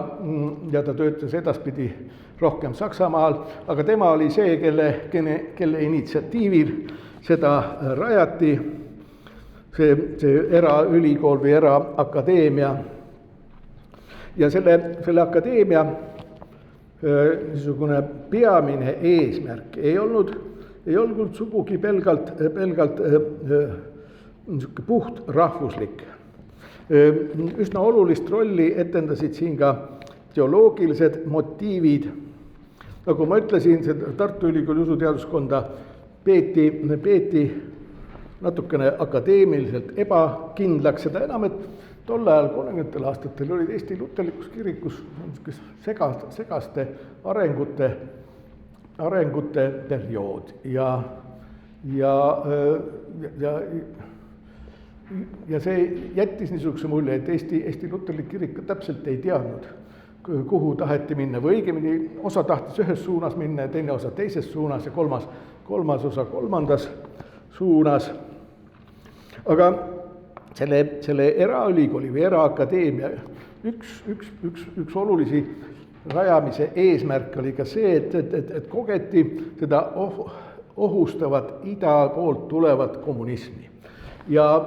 ta töötas edaspidi rohkem Saksamaal, aga tema oli see, kelle initsiatiivil seda rajati, see eraülikool või eraakadeemia. Ja selle akadeemia niisugune peamine eesmärk ei olnud sugugi pelgalt puht rahvuslik. Üsna olulist rolli etendasid siin ka teoloogilised motiivid. Nagu ma ütlesin, see Tartu Ülikooli usuteaduskonda peeti natukene akadeemiliselt ebakindlaks, seda enam, et tol ajal 30. aastatel olid Eesti luterlikus kirikus segaste arengute periood ja see jättis niisuguse mulje, et Eesti luterlik kirik täpselt ei teadnud, kuhu taheti minna või õigemini osa tahtis ühes suunas minna ja teine osa teises suunas ja kolmas osa kolmandas suunas. Aga selle eraülikooli või eraakadeemia üks olulisi rajamise eesmärk oli ka see, et kogeti seda ohustavat ida poolt tulevat kommunismi. Ja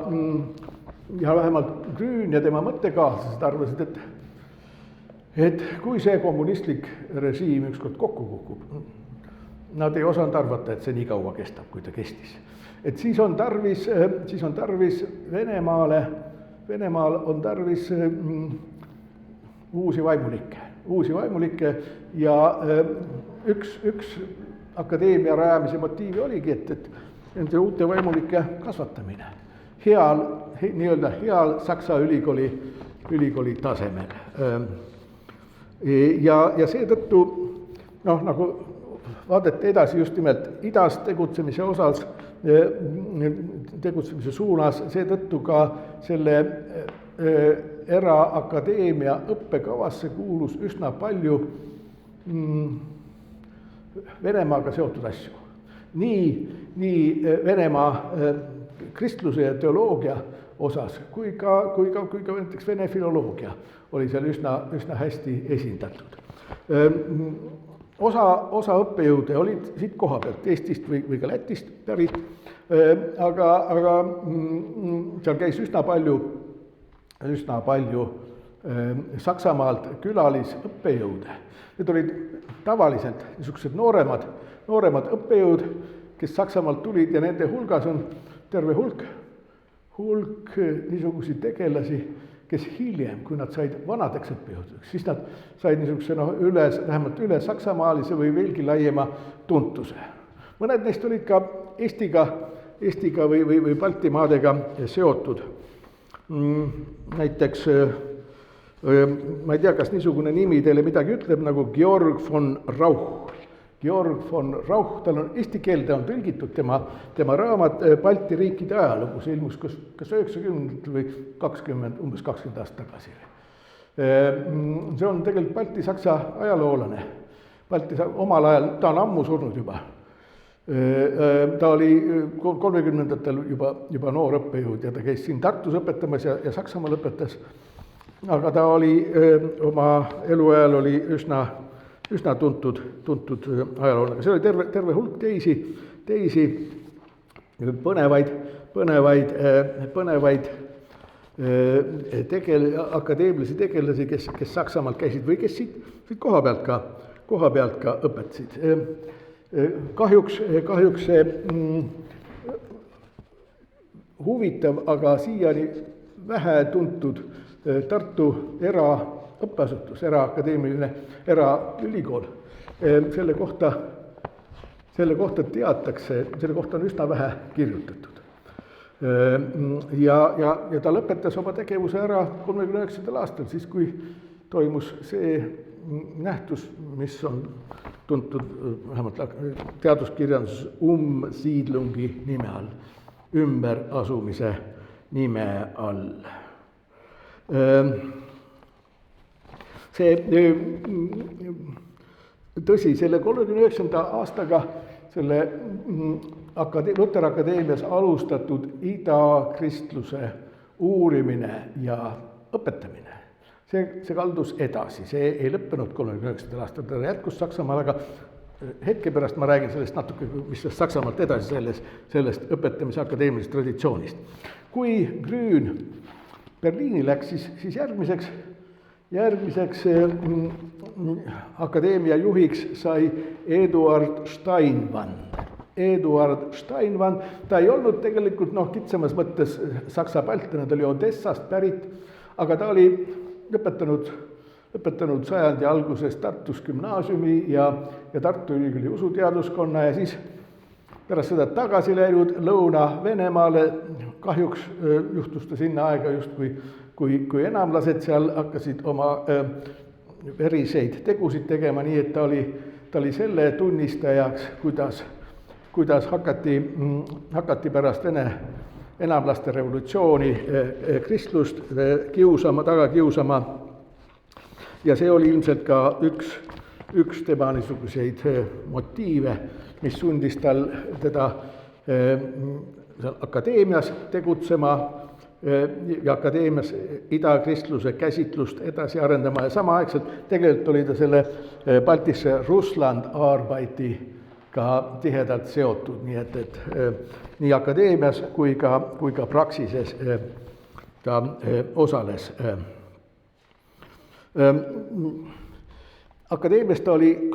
vähemalt Grün ja tema mõttekaaslased arvasid, et kui see kommunistlik režiim ükskord kokku kukub, nad ei osanud arvata, et see nii kaua kestab, kui ta kestis. Et siis on tarvis Venemaal on tarvis uusi vaimulikke ja üks akadeemia rajamise motiivi oligi, et nende uute vaimulike kasvatamine heal Saksa ülikooli tasemel. Ja seetõttu, nagu vaadete edasi just nimelt idas tegutsemise suunas, seetõttu ka selle eraakadeemia õppekavasse kuulus üsna palju Venemaaga seotud asju. Nii Venemaa kristluse ja teoloogia osas kui ka näiteks vene filoloogia oli seal üsna hästi esindatud. Osa õppejõude olid siit koha pealt, Eestist või ka Lätist pärit, aga seal käis üsna palju Saksamaalt külalisõppejõude. Need olid tavaliselt niisugused nooremad õppejõud, kes Saksamaalt tulid ja nende hulgas on terve hulk niisuguseid tegelasi, kes hiljem, kui nad said vanadeks õppejõududeks, siis nad said niisuguse vähemalt üle saksamaalise või veelgi laiema tuntuse. Mõned neist olid ka Eestiga või Baltimaadega seotud. Näiteks, ma ei tea, kas niisugune nimi teile midagi ütleb, nagu Georg von Rauch. Georg von Rauch, tal on eesti keelde on tõlgitud tema raamat Balti riikide ajalugu, see ilmus kas 90 või umbes 20 aastat tagasi. See on tegelikult balti-saksa ajaloolane. Omal ajal, ta on ammu surnud juba. Ta oli 30-ndatel juba noor õppejõud ja ta käis siin Tartus õpetamas ja Saksamaal õpetas. Aga ta oli oma eluajal oli üsna tuntud ajaloolane. See oli terve hulk teisi põnevaid akadeemilisi tegelasi, kes Saksamaalt käisid või kes siit koha pealt ka õpetasid. Kahjuks see huvitav, aga siiani vähe tuntud Tartu eraõppeasutus, eraakadeemiline, eraülikool. Selle kohta teatakse, selle kohta on üsna vähe kirjutatud. Ja ta lõpetas oma tegevuse ära 39. aastal, siis kui toimus see nähtus, mis on tuntud vähemalt teaduskirjanduses Umsiedlungi nime all, ümberasumise nime all. Tõsi, selle 39. aastaga selle Luteri Akadeemias alustatud idakristluse uurimine ja õpetamine, see kaldus edasi, see ei lõppenud 39. aastal, ta jätkus Saksamaal, aga hetke pärast ma räägin sellest natuke, mis Saksamaalt edasi sellest õpetamise akadeemilisest traditsioonist. Kui Grün Berliini läks, siis järgmiseks akadeemia juhiks sai Eduard Steinwand. Ta ei olnud tegelikult kitsamas mõttes saksa baltlane, ta oli Odessast pärit, aga ta oli lõpetanud sajandi alguses Tartus gümnaasiumi ja Tartu Ülikooli usuteaduskonna ja siis pärast seda tagasi läinud Lõuna-Venemaale. Kahjuks juhtus ta sinna aega just kui enamlased seal hakkasid oma veriseid tegusid tegema, nii et ta oli selle tunnistajaks, kuidas hakati pärast Vene enamlaste revolutsiooni kristlust taga kiusama. Ja see oli ilmselt ka üks tema niisuguseid motiive, mis sundis teda akadeemias tegutsema ja akadeemias idakristluse käsitlust edasi arendama ja samaaegselt tegelikult oli ta selle Baltische Russland-Arbeiti ka tihedalt seotud, nii et nii akadeemias kui ka praksises ta osales. Akadeemias ta oli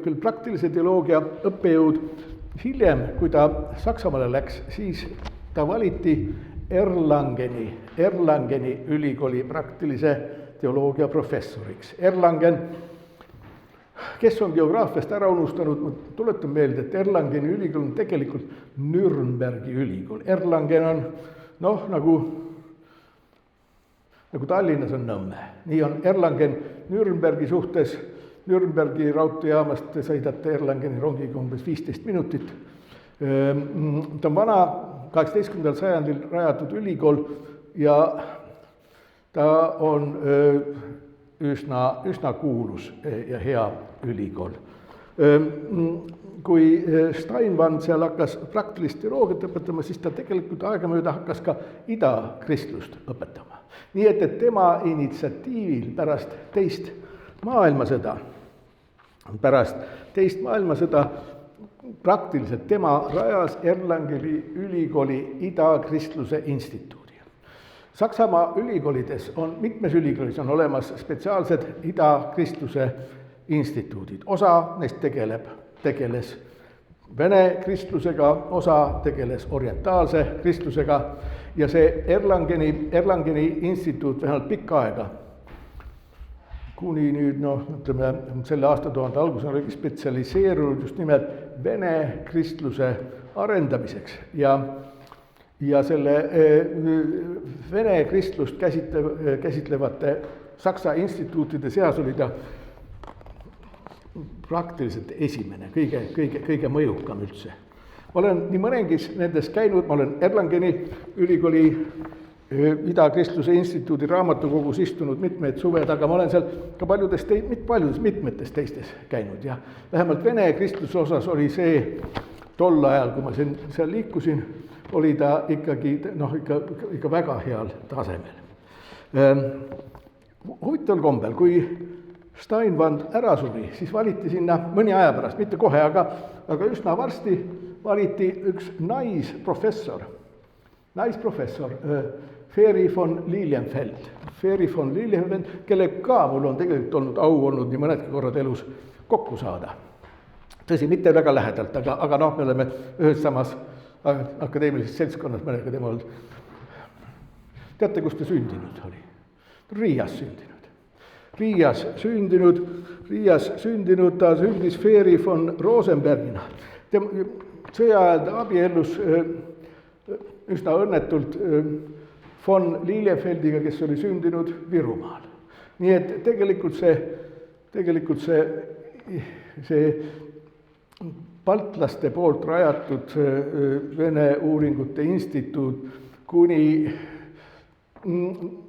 küll praktilise teoloogia õppejõud, hiljem, kui ta Saksamaale läks, siis ta valiti Erlangeni ülikooli praktilise teoloogia professoriks. Erlangen, kes on geograafiast ära unustanud, ma tuletan meelde, et Erlangeni ülikool on tegelikult Nürnbergi ülikool. Erlangen on nagu Tallinnas on Nõmme. Nii on Erlangen Nürnbergi suhtes. Nürnbergi raudteejaamast te sõidate Erlangeni rongiga umbes 15 minutit. Ta on vana 18. sajandil rajatud ülikool ja ta on üsna kuulus ja hea ülikool. Kui Steinwand seal hakkas praktilist teoloogiat õpetama, siis ta tegelikult aegamööda hakkas ka idakristlust õpetama. Nii et tema initsiatiivil pärast teist maailmasõda praktiliselt tema rajas Erlangeni ülikooli idakristluse instituudi. Saksamaa ülikoolides on, mitmes ülikoolis on olemas spetsiaalsed idakristuse instituudid. Osa neist tegeles vene kristlusega, osa tegeles orientaalse kristlusega ja see Erlangeni instituut vähemalt pikka aega, kuni nüüd ütleme selle aastatuhande alguses oligi spetsialiseerunud just nimelt vene kristluse arendamiseks ja selle vene kristlust käsitlevate Saksa instituutide seas oli ta praktiliselt esimene, kõige mõjukam üldse. Ma olen nii mõnengis nendes käinud, ma olen Erlangeni ülikooli idakristluse instituudi raamatukogus istunud mitmeid suved, aga ma olen seal ka mitmetes teistes käinud ja vähemalt vene kristluse osas oli see tol ajal, kui ma seal liikusin, oli ta ikkagi, ikka väga heal tasemel. Huvitaval kombel, kui Steinwand ära suri, siis valiti sinna mõni aja pärast, mitte kohe, aga üsna varsti valiti üks naisprofessor, Feri von Lilienfeld, kelle ka mul on tegelikult olnud nii mõnedki korrad elus kokku saada. Tõsi, mitte väga lähedalt, aga me oleme ühes samas akadeemilises seltskonnas mõnega tema olnud. Teate, kus ta sündinud oli? Riias sündinud, ta sündis Feri von Rosenbergina. Sõja ajal ta abiellus üsna õnnetult von Lilienfeldiga, kes oli sündinud Virumaal. Nii et tegelikult see baltlaste poolt rajatud Vene uuringute instituut, kuni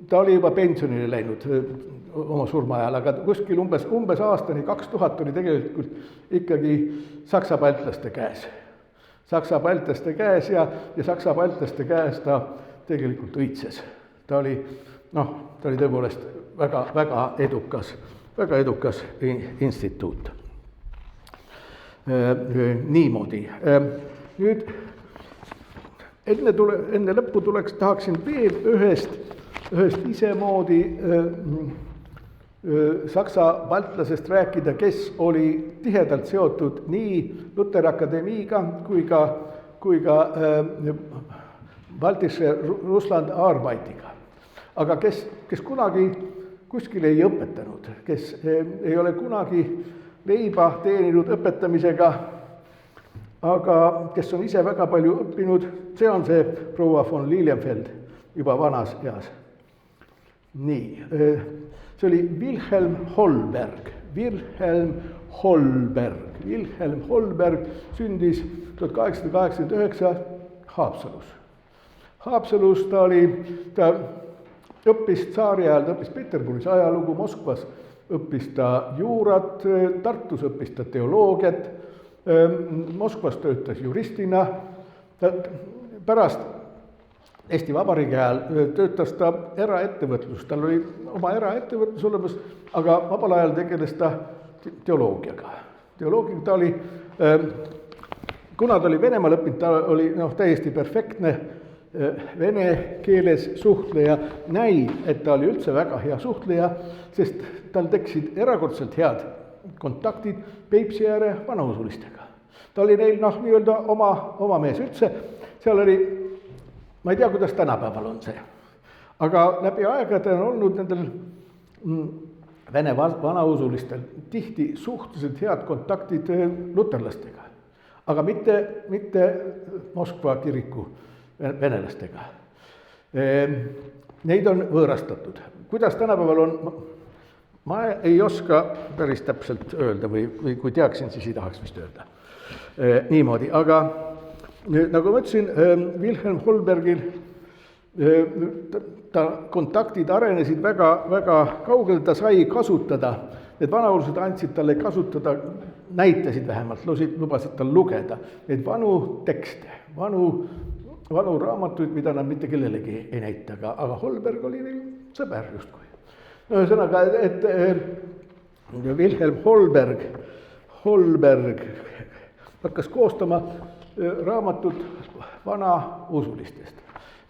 ta oli juba pensionile läinud oma surma ajal, aga kuskil umbes aastani 2000 oli tegelikult ikkagi Saksa baltlaste käes. Saksa baltlaste käes ja Saksa baltlaste käes ta tegelikult õitses. Ta oli tõepoolest väga edukas instituut. Niimoodi. Nüüd enne lõppu tahaksin veel ühest isemoodi Saksa baltlasest rääkida, kes oli tihedalt seotud nii Luteri Akadeemiiga kui ka Baltische Russland Arbeitiga. Aga kes kunagi kuskil ei õpetanud, kes ei ole kunagi leiba teeninud õpetamisega, aga kes on ise väga palju õppinud, see on see proua von Lilienfeld juba vanas eas. Nii, see oli Wilhelm Holberg. Wilhelm Holberg sündis 1889 Haapsalus. Haapsalus ta õppis tsaari ajal, ta õppis Peterburis ajalugu, Moskvas õppis ta juurat, Tartus õppis ta teoloogiat, Moskvas töötas juristina, pärast Eesti Vabariigi ajal töötas ta eraettevõtlus, tal oli oma eraettevõtlus olemas, aga vabal ajal tegeles ta teoloogiaga. Ta oli, kuna ta oli Venemaal õppinud, ta oli täiesti perfektne vene keeles suhtleja, näib, et ta oli üldse väga hea suhtleja, sest tal tekkisid erakordselt head kontaktid Peipsi ääre vanausulistega. Ta oli neil nii-öelda oma mees üldse, seal oli, ma ei tea, kuidas tänapäeval on see, aga läbi aegade on olnud nendel vene vanausulistel tihti suhteliselt head kontaktid luterlastega, aga mitte Moskva kiriku venelastega. Neid on võõrastatud. Kuidas tänapäeval on, ma ei oska päris täpselt öelda või kui teaksin, siis ei tahaks vist öelda. Niimoodi, aga nagu ma ütlesin, Wilhelm Holbergil ta kontaktid arenesid väga kaugele, ta sai kasutada, need vanaulused andsid talle kasutada, näitasid vähemalt, lubasid tal lugeda neid vanu tekste, vanu raamatuid, mida nad mitte kellelegi ei näita, aga Holberg oli neil sõber justkui. Ühesõnaga, et Wilhelm Holberg hakkas koostama raamatut vanausulistest,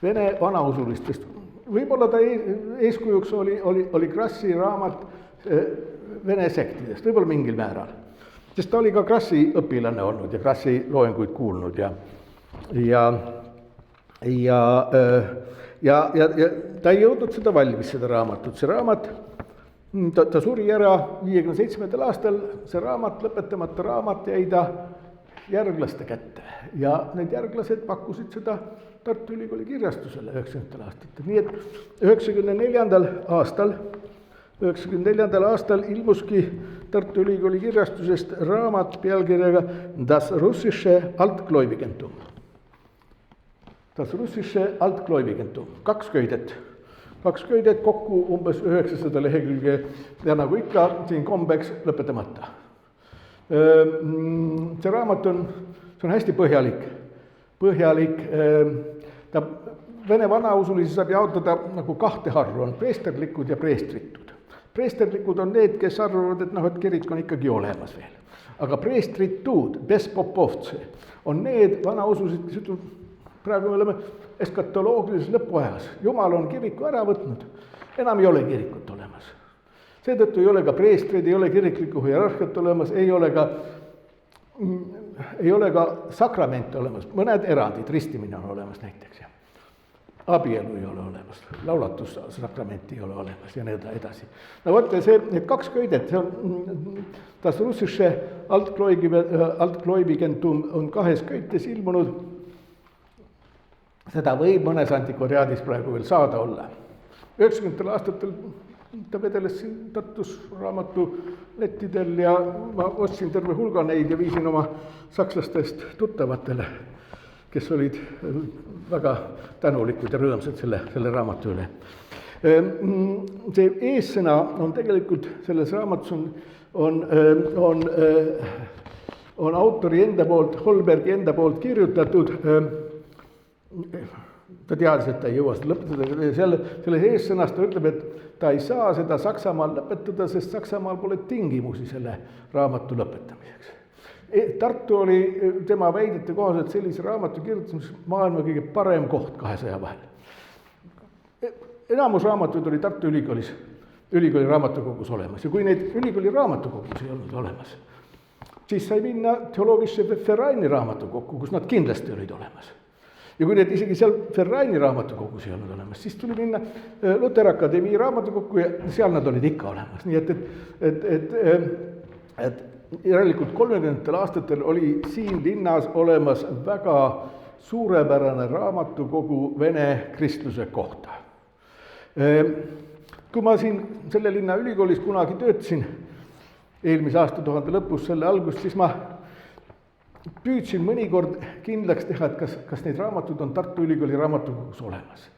vene vanausulistest, võib-olla ta eeskujuks oli Krassi raamat Vene sektidest, võib-olla mingil määral. Sest ta oli ka Krassi õpilane olnud ja Krassi loenguid kuulnud ja ta ei jõudnud seda valmis, seda raamatut. See raamat, ta suri ära 57. aastal, see raamat, lõpetamata raamat jäi ta järglaste kätte ja need järglased pakkusid seda Tartu Ülikooli kirjastusele 90. aastatel. Nii et 94. aastal ilmuski Tartu Ülikooli kirjastusest raamat pealkirjaga Das russische Altgläubigentum. Das russische Altgläubigentum, 2 köidet kokku umbes 900 lehekülge ja nagu ikka siin kombeks lõpetamata. See raamat on hästi põhjalik. Ta Vene vanausulisi saab jaotada nagu 2 harru, on preesterlikud ja preestritud. Preesterlikud on need, kes arvavad, et kirik on ikkagi olemas veel. Aga preestritud, bespopovtse, on need vanausulised, kes ütlevad, praegu me oleme eskatoloogilises lõpuajas. Jumal on kiriku ära võtnud, enam ei ole kirikut olemas. Seetõttu ei ole ka preestreid, ei ole kiriklikku hierarhiat olemas, ei ole ka sakramente olemas. Mõned erandid, ristimine on olemas näiteks. Abielu ei ole olemas, laulatussakramenti ei ole olemas ja nii edasi. No võtte see, need 2 köidet, see on Das russische Altgläubigentum on 2 köites ilmunud. Seda võib mõnes antikvariaadis praegu veel saada olla. 90. aastatel ta vedeles siin Tartus raamatulettidel ja ma ostsin terve hulga neid ja viisin oma sakslastest tuttavatele, kes olid väga tänulikud ja rõõmsad selle raamatu üle. See eessõna on tegelikult selles raamatus on autori enda poolt, Holbergi enda poolt kirjutatud. Ta teadis, et ta ei jõua seda lõpetada. Selles eessõnas ta ütleb, et ta ei saa seda Saksamaal lõpetada, sest Saksamaal pole tingimusi selle raamatu lõpetamiseks. Tartu oli tema väidete kohaselt sellise raamatu kirjutamiseks maailma kõige parem koht 200 vahel. Enamus raamatuid oli Tartu ülikooli raamatukogus olemas ja kui neid ülikooli raamatukogus ei olnud olemas, siis sai minna Theologische Vereini raamatukokku, kus nad kindlasti olid olemas. Ja kui need isegi seal Vereini raamatukogus ei olnud olemas, siis tuli minna Luther Akadeemia raamatukokku ja seal nad olid ikka olemas. Nii et järelikult 30. aastatel oli siin linnas olemas väga suurepärane raamatukogu vene kristluse kohta. Kui ma siin selle linna ülikoolis kunagi töötasin eelmise aastatuhande lõpus, selle algust, siis ma püüdsin mõnikord kindlaks teha, et kas neid raamatud on Tartu Ülikooli raamatukogus olemas.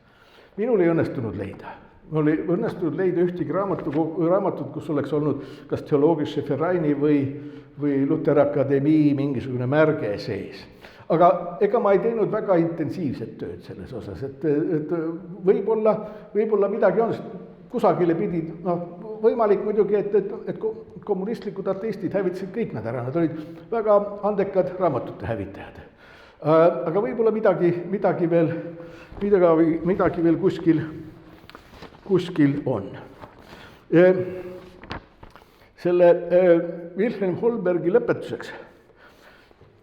Minul ei õnnestunud leida. Mul ei õnnestunud leida ühtegi raamatut, kus oleks olnud kas Theologische Vereini või Luther Akadeemia mingisugune märge sees. Aga ega ma ei teinud väga intensiivset tööd selles osas, et võib-olla midagi on, kusagile pidi, võimalik muidugi, et kommunistlikud ateistid hävitasid kõik nad ära, nad olid väga andekad raamatute hävitajad. Aga võib-olla midagi veel kuskil on. Selle Wilhelm Holbergi lõpetuseks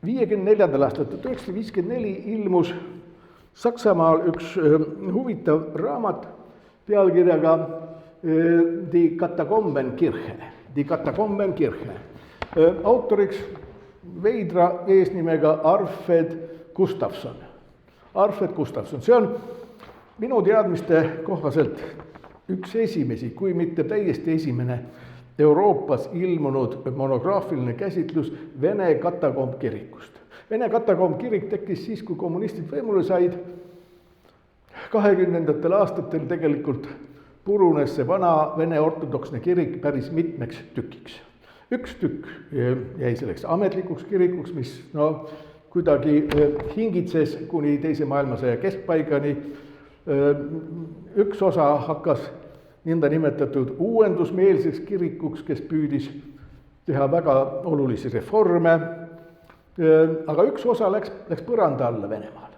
54. aastal 1954 ilmus Saksamaal üks huvitav raamat pealkirjaga Die Katakombenkirche. Autoriks veidra eesnimega Arfred Gustafsson. See on minu teadmiste kohaselt üks esimesi, kui mitte täiesti esimene Euroopas ilmunud monograafiline käsitlus Vene katakombkirikust. Vene katakombkirik tekkis siis, kui kommunistid võimule said. 20. aastatel tegelikult purunes see vana Vene ortodoksne kirik päris mitmeks tükiks. Üks tükk jäi selleks ametlikuks kirikuks, mis kuidagi hingitses kuni teise maailmasõja keskpaigani. Üks osa hakkas nõnda nimetatud uuendusmeelseks kirikuks, kes püüdis teha väga olulisi reforme, aga üks osa läks põranda alla Venemaal.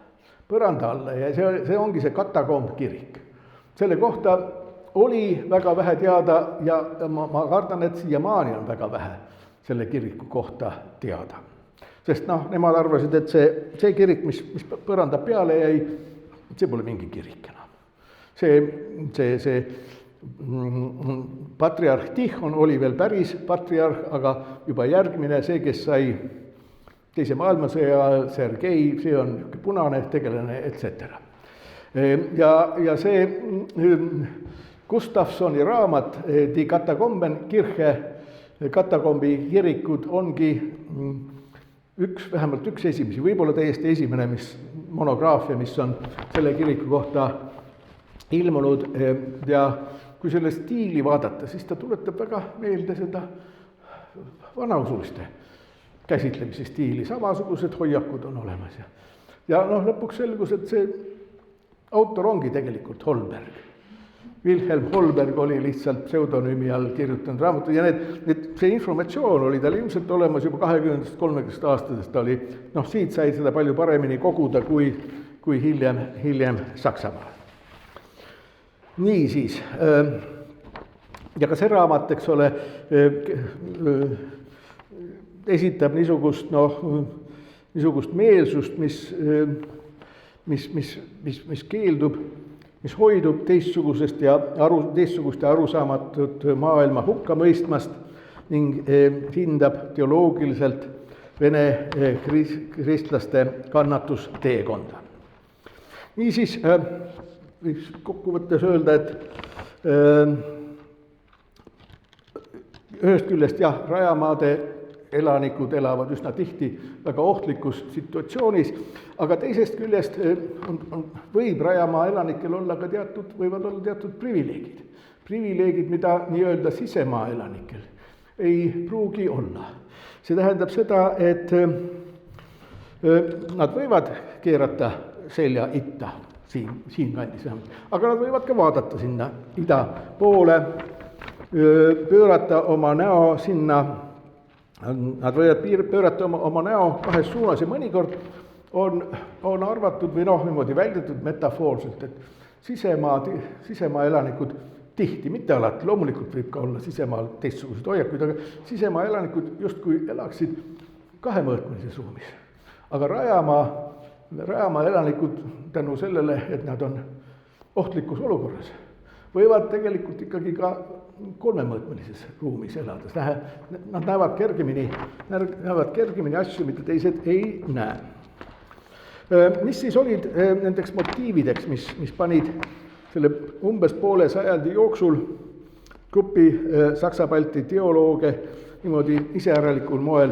Põranda alla ja see ongi see katakombkirik. selle kohta oli väga vähe teada ja ma kardan, et siiamaani on väga vähe selle kiriku kohta teada. Sest nemad arvasid, et see kirik, mis põranda peale jäi, see pole mingi kirik enam. See patriarh Tihon oli veel päris patriarh, aga juba järgmine, see, kes sai Teise maailmasõja ajal, Sergei, see on punane tegelane, etc. Ja see Gustafsoni raamat Die Katakombenkirche, katakombi kirikud ongi vähemalt üks esimesi, võib-olla täiesti esimene monograafia, mis on selle kiriku kohta ilmunud ja kui selle stiili vaadata, siis ta tuletab väga meelde seda vanausuliste käsitlemise stiili, samasugused hoiakud on olemas. Ja lõpuks selgus, et see autor ongi tegelikult Holberg. Wilhelm Holberg oli lihtsalt pseudonüümi all kirjutanud raamatu ja see informatsioon oli tal ilmselt olemas juba 20-30 aastasest, ta oli, siit sai seda palju paremini koguda kui hiljem Saksamaal. Niisiis, ja ka see raamat, eks ole, esitab niisugust meelsust, mis keeldub, mis hoidub teistsugust ja arusaamatut maailma hukka mõistmast ning hindab teoloogiliselt vene kristlaste kannatusteekonda. Niisiis, võiks kokkuvõttes öelda, et ühest küljest Rajamaade elanikud elavad üsna tihti väga ohtlikus situatsioonis, aga teisest küljest võib Rajamaa elanikel olla ka võivad olla teatud privileegid. Privileegid, mida nii-öelda sisemaa elanikel ei pruugi olla. See tähendab seda, et nad võivad keerata selja itta, siin kandis vähemalt, aga nad võivad ka vaadata sinna ida poole, pöörata oma näo sinna, nad võivad pöörata oma näo kahes suunas ja mõnikord on arvatud või niimoodi välditud metafoorselt, et sisemaa elanikud tihti, mitte alati, loomulikult võib ka olla sisemaal teistsuguseid hoiakuid, aga sisemaa elanikud justkui elaksid kahemõõtmelises ruumis. Aga Rajamaa elanikud tänu sellele, et nad on ohtlikus olukorras, võivad tegelikult ikkagi ka kolmemõõtmelises ruumis elades. Nad näevad kergemini asju, mida teised ei näe. Mis siis olid nendeks motiivideks, mis panid selle umbes poole sajandi jooksul grupi Saksa-Balti teolooge niimoodi iseäralikul moel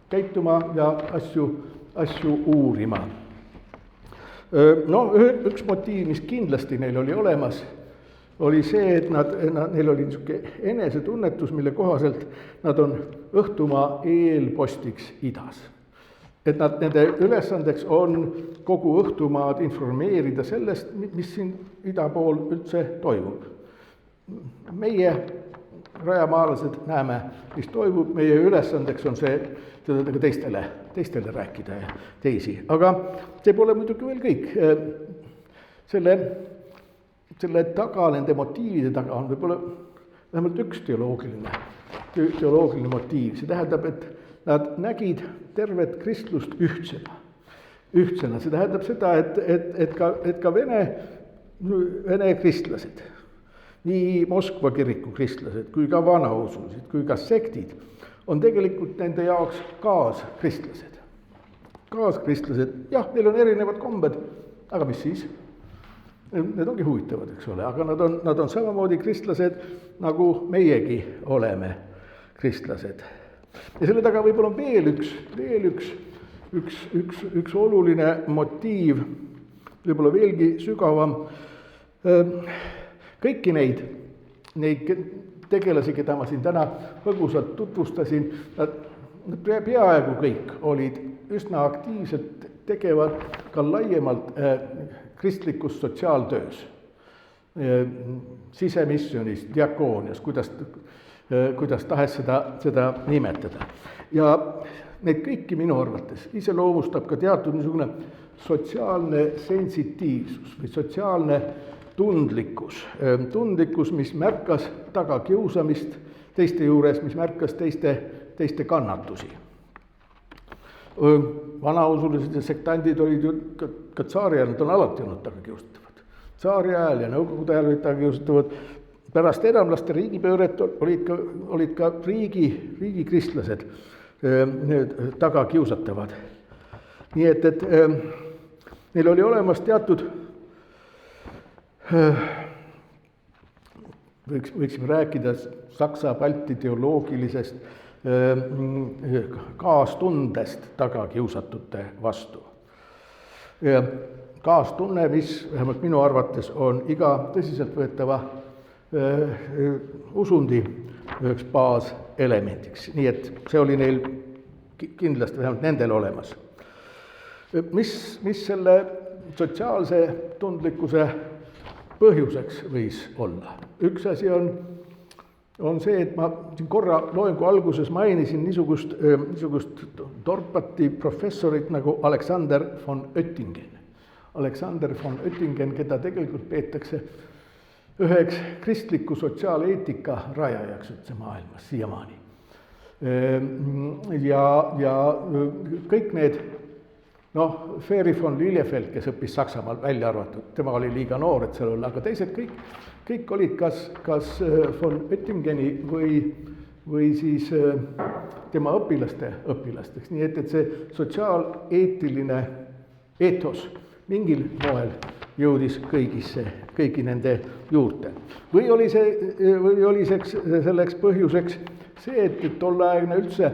käituma ja asju uurima. Üks motiiv, mis kindlasti neil oli olemas, oli see, et neil oli niisugune enesetunnetus, mille kohaselt nad on õhtumaa eelpostiks idas. Et nende ülesandeks on kogu õhtumaad informeerida sellest, mis siin ida pool üldse toimub. Meie rajamaalased näeme, mis toimub, meie ülesandeks on seda ka teistele rääkida ja teisi. Aga see pole muidugi veel kõik. Selle taga, nende motiivide taga on võib-olla vähemalt üks teoloogiline motiiv. See tähendab, et nad nägid tervet kristlust ühtsena. See tähendab seda, et ka vene kristlased, nii Moskva kiriku kristlased kui ka vanausulised kui ka sektid on tegelikult nende jaoks kaaskristlased. Jah, neil on erinevad kombed, aga mis siis? Need ongi huvitavad, eks ole, aga nad on samamoodi kristlased, nagu meiegi oleme kristlased. Ja selle taga võib-olla on veel üks oluline motiiv, võib-olla veelgi sügavam. Kõiki neid tegelasi, keda ma siin täna põgusalt tutvustasin, nad peaaegu kõik olid üsna aktiivselt tegevad ka laiemalt kristlikus sotsiaaltöös, sisemissionis, diakoonias, kuidas tahes seda nimetada. Ja neid kõiki minu arvates iseloomustab ka teatud niisugune sotsiaalne sensitiivsus või sotsiaalne tundlikkus, mis märkas tagakiusamist teiste juures, mis märkas teiste kannatusi. Vanausulised ja sektandid olid ju ka tsaari ajal, nad on alati olnud tagakiusatavad. Tsaari ajal ja nõukogude ajal olid tagakiusatavad. Pärast enamlaste riigipööret olid ka riigikristlased tagakiusatavad. Nii et neil oli olemas teatud, võiksime rääkida Saksa-Balti teoloogilisest kaastundest tagakiusatute vastu. Kaastunne, mis vähemalt minu arvates on iga tõsiseltvõetava usundi üheks baaselemendiks, nii et see oli neil kindlasti vähemalt nendel olemas. Mis selle sotsiaalse tundlikkuse põhjuseks võis olla? Üks asi on see, et ma siin korra loengu alguses mainisin niisugust Dorpati professorit nagu Alexander von Oettingen. Alexander von Oettingen, keda tegelikult peetakse üheks kristliku sotsiaaleetika rajajaks üldse maailmas siiamaani. Ja kõik need, Feri von Lillefeld, kes õppis Saksamaal, välja arvatud, tema oli liiga noor, et seal olla, aga teised kõik olid kas von Oettingeni või siis tema õpilasteks, nii et see sotsiaaleetiline eetos mingil moel jõudis kõigi nende juurde. Või oli selleks põhjuseks see, et tolleaegne üldse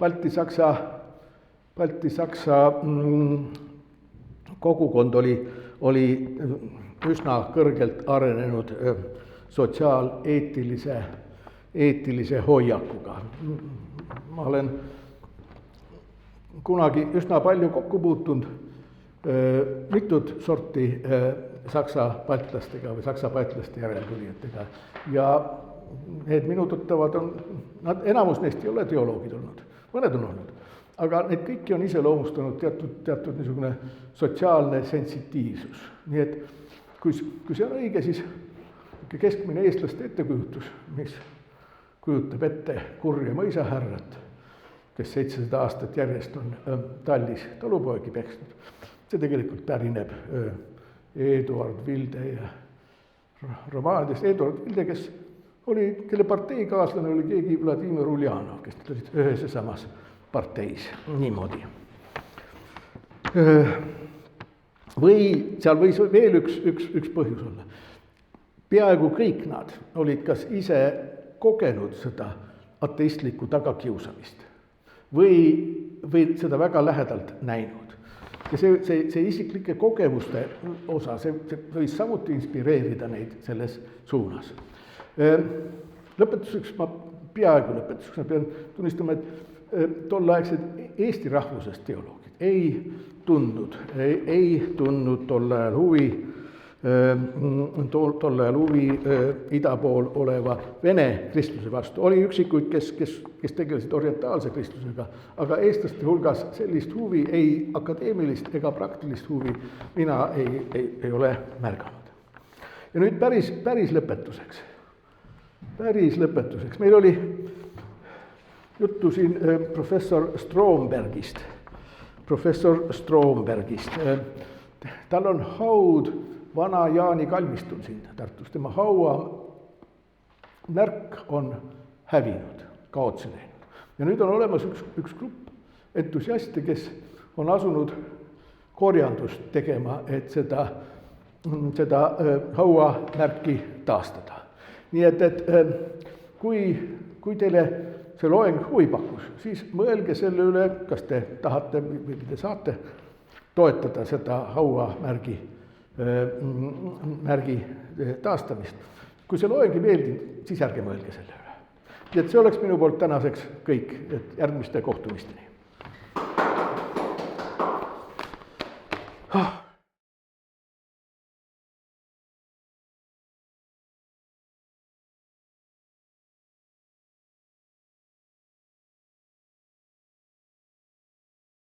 Balti-Saksa kogukond oli üsna kõrgelt arenenud sotsiaaleetilise hoiakuga. Ma olen kunagi üsna palju kokku puutunud mitut sorti saksa baltlastega või saksa baltlaste järeltulijatega ja need minu tuttavad enamus neist ei ole teoloogid olnud, mõned on olnud, aga need kõiki on iseloomustanud teatud niisugune sotsiaalne sensitiivsus. Nii et kui see on õige, siis keskmine eestlaste ettekujutus, mis kujutab ette kurja mõisahärrat, kes 700 aastat järjest on tallis talupoegi peksnud, see tegelikult pärineb Eduard Vilde ja romaanidest. Eduard Vilde, kelle parteikaaslane oli keegi Vladimir Uljanov, kes olid ühes ja samas parteis niimoodi. Või seal võis veel üks põhjus olla. Peaaegu kõik nad olid kas ise kogenud seda ateistlikku tagakiusamist või seda väga lähedalt näinud. Ja see isiklike kogemuste osa, see võis samuti inspireerida neid selles suunas. Lõpetuseks ma pean tunnistama, et tolleaegsed Eesti rahvusest teoloogid ei tundnud tol ajal huvi ida pool oleva vene kristluse vastu. Oli üksikuid, kes tegelesid orientaalse kristlusega, aga eestlaste hulgas sellist huvi, ei akadeemilist ega praktilist huvi mina ei ole märganud. Ja nüüd päris lõpetuseks. Meil oli juttu siin professor Strombergist. Tal on haud vana Jaani kalmistul siin Tartus. Tema haua märk on hävinud, kaotsi läinud. Ja nüüd on olemas üks grupp entusiaste, kes on asunud korjandust tegema, et seda haua märki taastada. Nii et kui teile see loeng huvi pakkus, siis mõelge selle üle, kas te tahate või te saate toetada seda hauamärgi taastamist. Kui see loeng ei meeldinud, siis ärge mõelge selle üle. Nii et see oleks minu poolt tänaseks kõik, et järgmiste kohtumisteni.